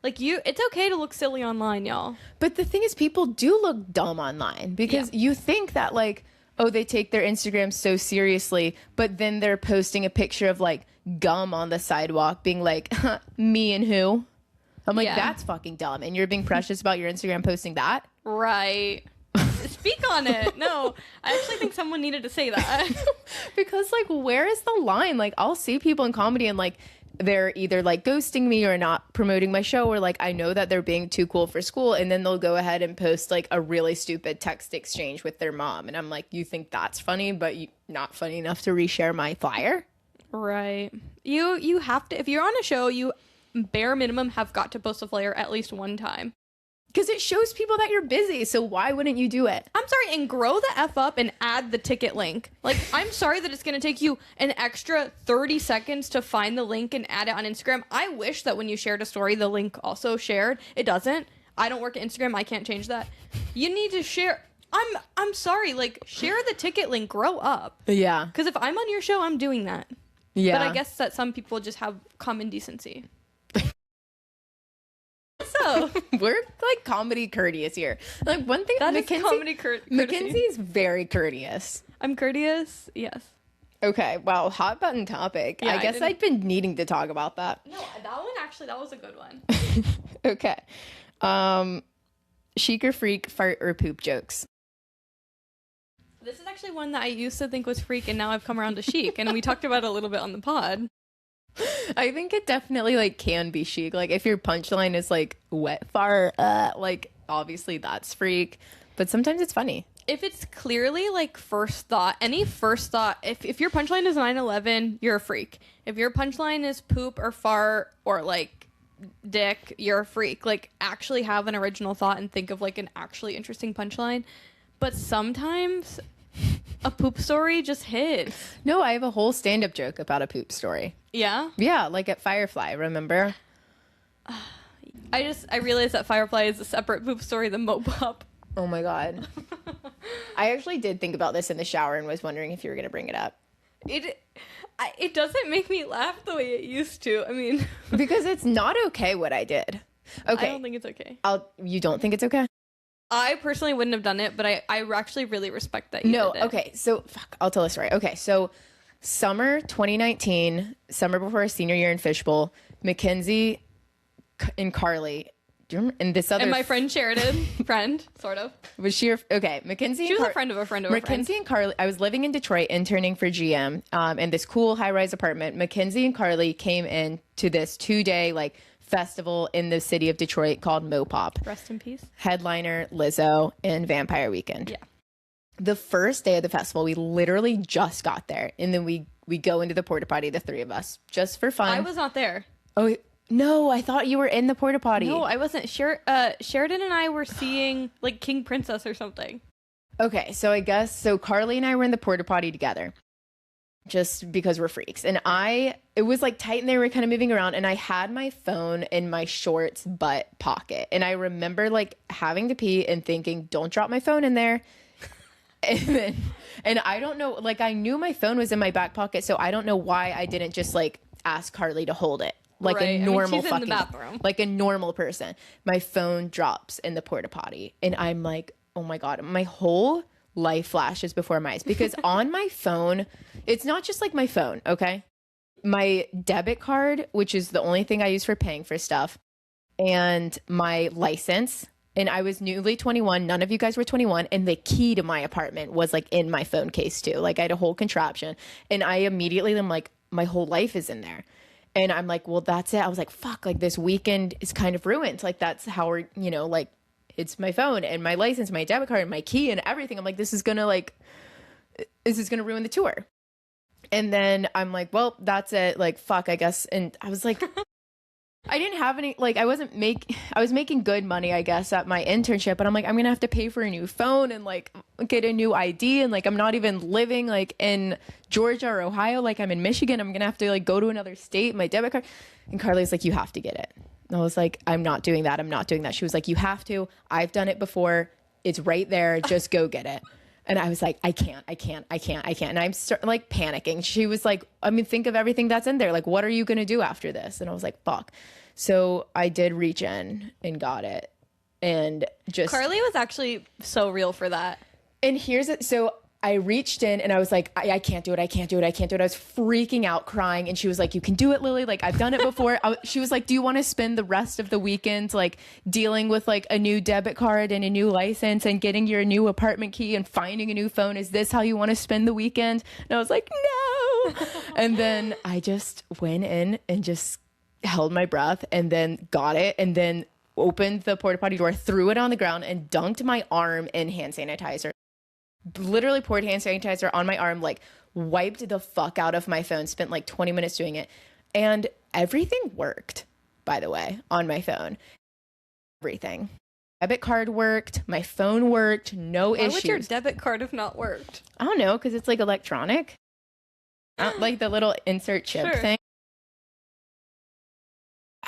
Like it's okay to look silly online, y'all. But the thing is, people do look dumb online because you think that like, oh, they take their Instagram so seriously, but then they're posting a picture of like gum on the sidewalk being like, me and who? I'm like, that's fucking dumb. And you're being precious about your Instagram posting that? Right. Speak on it. No, I actually think someone needed to say that. Because like, where is the line? Like, I'll see people in comedy and like, they're either like ghosting me or not promoting my show, or like I know that they're being too cool for school, and then they'll go ahead and post like a really stupid text exchange with their mom, and I'm like, you think that's funny, but you not funny enough to reshare my flyer? Right. You have to, if you're on a show, you bare minimum have got to post a flyer at least one time. Because it shows people that you're busy, so why wouldn't you do it? I'm sorry, and grow the F up and add the ticket link. Like, I'm sorry that it's going to take you an extra 30 seconds to find the link and add it on Instagram. I wish that when you shared a story, the link also shared. It doesn't. I don't work at Instagram. I can't change that. You need to share. I'm sorry, like, share the ticket link. Grow up. Yeah. Because if I'm on your show, I'm doing that. Yeah. But I guess that some people just have common decency. So... We're like comedy courteous here. Like one thing, That is comedy courtesy. Mackenzie's very courteous. I'm courteous. Yes. Okay, wow, hot button topic. Yeah, I guess I've been needing to talk about that. No, that one actually, that was a good one. Okay. Chic or freak, fart or poop jokes. This is actually one that I used to think was freak, and now I've come around to chic, and we talked about it a little bit on the pod. I think it definitely like can be chic. Like if your punchline is like wet fart, like obviously that's freak, but sometimes it's funny. If it's clearly like first thought, any first thought, if your punchline is 9/11, you're a freak. If your punchline is poop or fart or like dick, you're a freak. Like actually have an original thought and think of like an actually interesting punchline. But sometimes a poop story just hits. No, I have a whole stand-up joke about a poop story. Yeah? Yeah, like at Firefly, remember? I realized that Firefly is a separate poop story than Mopop. Oh my God. I actually did think about this in the shower and was wondering if you were going to bring it up. It doesn't make me laugh the way it used to. I mean... Because it's not okay what I did. Okay. I don't think it's okay. You don't think it's okay? I personally wouldn't have done it, but I actually really respect that you did it. Okay. So, I'll tell a story. Okay. So, summer 2019, summer before our senior year in Fishbowl, Mckenzie and Carly... And this other and my friend Sheridan, sort of. Was she okay? Mckenzie. She was a friend of a friend of a friend. Mckenzie and Carly. I was living in Detroit, interning for GM, in this cool high-rise apartment. Mckenzie and Carly came in to this 2-day like festival in the city of Detroit called Mopop. Rest in peace. Headliner Lizzo and Vampire Weekend. Yeah. The first day of the festival, we literally just got there, and then we go into the porta potty, the three of us, just for fun. I was not there. Oh. No, I thought you were in the porta potty. No, I wasn't. Sheridan and I were seeing like King Princess or something. Okay, so Carly and I were in the porta potty together, just because we're freaks. And it was like tight, and they were kind of moving around, and I had my phone in my shorts butt pocket, and I remember like having to pee and thinking, "Don't drop my phone in there." And I don't know, like I knew my phone was in my back pocket, so I don't know why I didn't just like ask Carly to hold it. Like right. a normal she's fucking, in the bathroom. Like a normal person. My phone drops in the porta potty, and I'm like, oh my God, my whole life flashes before my eyes, because on my phone, it's not just like my phone. Okay. My debit card, which is the only thing I use for paying for stuff, and my license. And I was newly 21. None of you guys were 21. And the key to my apartment was like in my phone case too. Like I had a whole contraption, and I immediately am like, my whole life is in there. And I'm like, well, that's it. I was like, fuck, like this weekend is kind of ruined. Like that's how we're, like it's my phone and my license, my debit card, and my key and everything. I'm like, this is going to ruin the tour. And then I'm like, well, that's it. Like, fuck, I guess. And I was like, I didn't have any, like, I was making good money, I guess, at my internship, but I'm like, I'm going to have to pay for a new phone and like get a new ID. And like, I'm not even living like in Georgia or Ohio. Like I'm in Michigan. I'm going to have to like go to another state, my debit card. And Carly's like, you have to get it. And I was like, I'm not doing that. I'm not doing that. She was like, you have to. I've done it before. It's right there. Just go get it. And I was like, I can't. And I'm like panicking. She was like, I mean, think of everything that's in there. Like, what are you going to do after this? And I was like, fuck. So I did reach in and got it. And just. Carly was actually so real for that. And here's it. So I reached in and I was like, I can't do it. I was freaking out, crying. And she was like, you can do it, Lily. Like, I've done it before. She was like, do you want to spend the rest of the weekend like dealing with like a new debit card and a new license and getting your new apartment key and finding a new phone? Is this how you want to spend the weekend? And I was like, no. And then I just went in and just held my breath and then got it and then opened the porta potty door, threw it on the ground, and dunked my arm in hand sanitizer. Literally poured hand sanitizer on my arm, like wiped the fuck out of my phone, spent like 20 minutes doing it. And everything worked, by the way, on my phone. Everything. Debit card worked. My phone worked. No issues. Why would your debit card have not worked? I don't know, because it's like electronic. Like the little insert chip thing.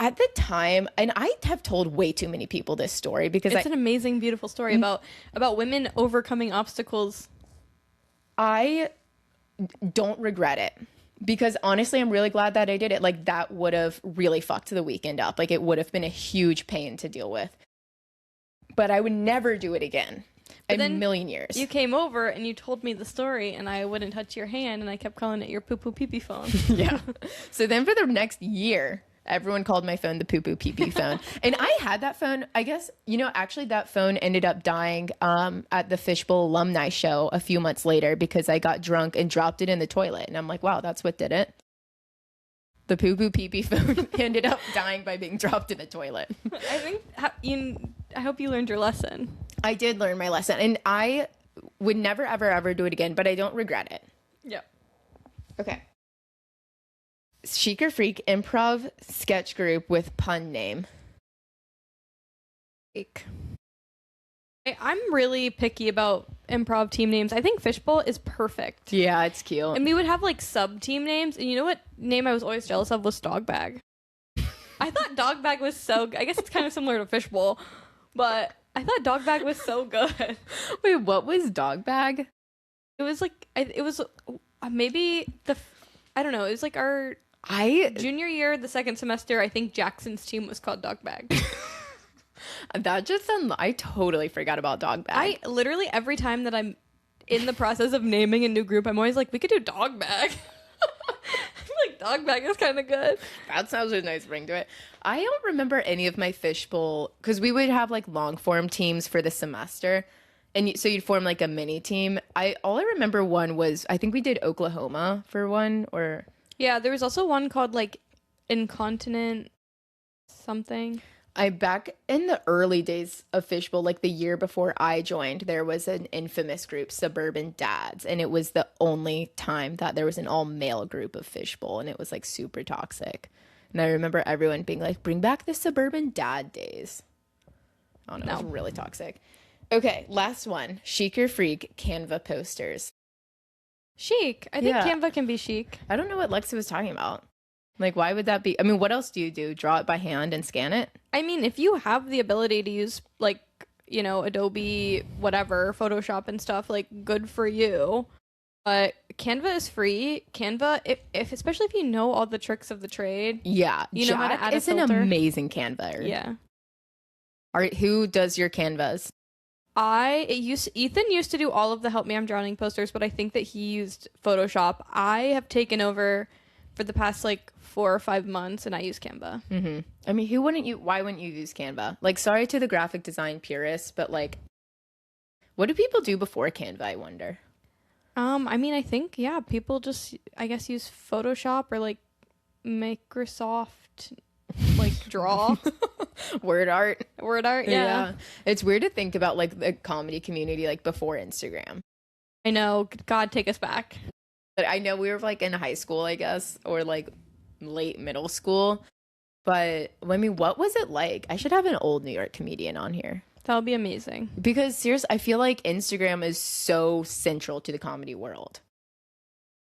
At the time, and I have told way too many people this story because it's an amazing, beautiful story about women overcoming obstacles. I don't regret it because honestly, I'm really glad that I did it. Like that would have really fucked the weekend up. Like it would have been a huge pain to deal with. but I would never do it again. But a million years. You came over and you told me the story, and I wouldn't touch your hand, and I kept calling it your poo-poo pee-pee phone. Yeah. So then for the next year, everyone called my phone the poo-poo pee-pee phone. And I had that phone, I guess, actually that phone ended up dying at the Fishbowl alumni show a few months later because I got drunk and dropped it in the toilet. And I'm like, wow, that's what did it. The poo-poo pee-pee phone ended up dying by being dropped in the toilet. I hope you learned your lesson. I did learn my lesson, and I would never, ever, ever do it again, but I don't regret it. Yeah. Okay. Chic or Freak improv sketch group with pun name. I'm really picky about improv team names. I think Fishbowl is perfect. Yeah, it's cute. And we would have like sub team names, and you know what name I was always jealous of was Dog Bag. I thought Dog Bag was I guess it's kind of similar to Fishbowl, but I thought Dog Bag was so good. Wait, what was Dog Bag? It was like, it was maybe I don't know. It was like our junior year, the second semester. I think Jackson's team was called Dog Bag. That just sounds, I totally forgot about Dog Bag. I literally, every time that I'm in the process of naming a new group, I'm always like, we could do Dog Bag. Like, Dog Bag is kind of good. That sounds a nice ring to it. I don't remember any of my Fishbowl, because we would have like long form teams for the semester. And so you'd form like a mini team. All I remember one was, I think we did Oklahoma for one, or... Yeah, there was also one called like Incontinent something. Back in the early days of Fishbowl, like the year before I joined, there was an infamous group, Suburban Dads, and it was the only time that there was an all-male group of Fishbowl, and it was like super toxic. And I remember everyone being like, bring back the Suburban Dad days. Oh no, it was really toxic. Okay, last one. Chic or Freak Canva posters. Chic. I think Canva can be chic. I don't know what Lexi was talking about. Like, why would that be? I mean, what else do you do? Draw it by hand and scan it? I mean, if you have the ability to use, like, Adobe, whatever, Photoshop and stuff, like, good for you. But Canva is free. Canva, if especially if you know all the tricks of the trade. Yeah. You know how to add a filter. It's an amazing Canva. Yeah. Who does your Canvas? Ethan used to do all of the Help Me I'm Drowning posters, but I think that he used Photoshop. I have taken over for the past like 4 or 5 months, and I use Canva. Mm-hmm. I mean, why wouldn't you use Canva? Like, sorry to the graphic design purists, but like, what do people do before Canva, I wonder? I mean, I think, yeah, people just, I guess, use Photoshop or like Microsoft, like Draw. Word art, yeah. It's weird to think about like the comedy community like before Instagram. I know, God, take us back. But I know we were like in high school, I guess, or like late middle school. But I mean, what was it like? I should have an old New York comedian on here. That would be amazing. Because seriously, I feel like Instagram is so central to the comedy world.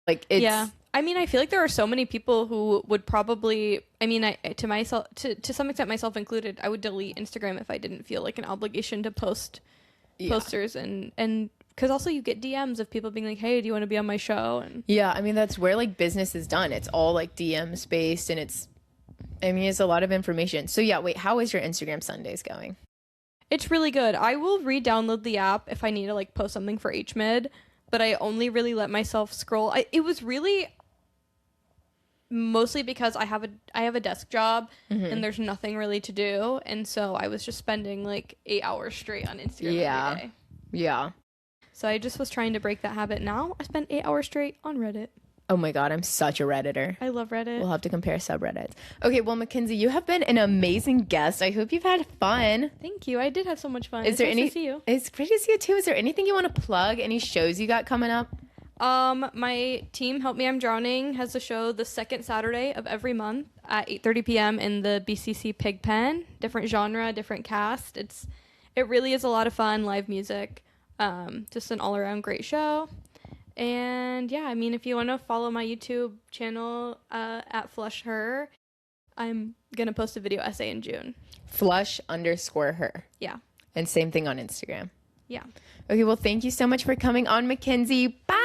Like, it's... Yeah. I mean, I feel like there are so many people who would probably, I mean, to some extent, myself included, I would delete Instagram if I didn't feel like an obligation to post posters and because also you get DMs of people being like, hey, do you want to be on my show? And yeah, I mean, that's where like business is done. It's all like DMs based, and it's a lot of information. So yeah, wait, how is your Instagram Sundays going? It's really good. I will re-download the app if I need to like post something for HMid, but I only really let myself scroll. It was really mostly because I have a desk job and there's nothing really to do, and so I was just spending like 8 hours straight on Instagram every day. Yeah. So I just was trying to break that habit. Now I spend 8 hours straight on Reddit. Oh my God, I'm such a Redditor. I love Reddit. We'll have to compare subreddits. Okay, well, Mckenzie, you have been an amazing guest. I hope you've had fun. Thank you. I did have so much fun. It's nice to see you. It's great to see you too. Is there anything you want to plug? Any shows you got coming up? My team, Help Me I'm Drowning, has a show the second Saturday of every month at 8:30 p.m. in the BCC Pigpen. Different genre, different cast. It really is a lot of fun, live music. Just an all-around great show. And yeah, I mean, if you want to follow my YouTube channel at Flush Her, I'm gonna post a video essay in June. Flush_her. Yeah. And same thing on Instagram. Yeah. Okay, well, thank you so much for coming on, Mckenzie. Bye.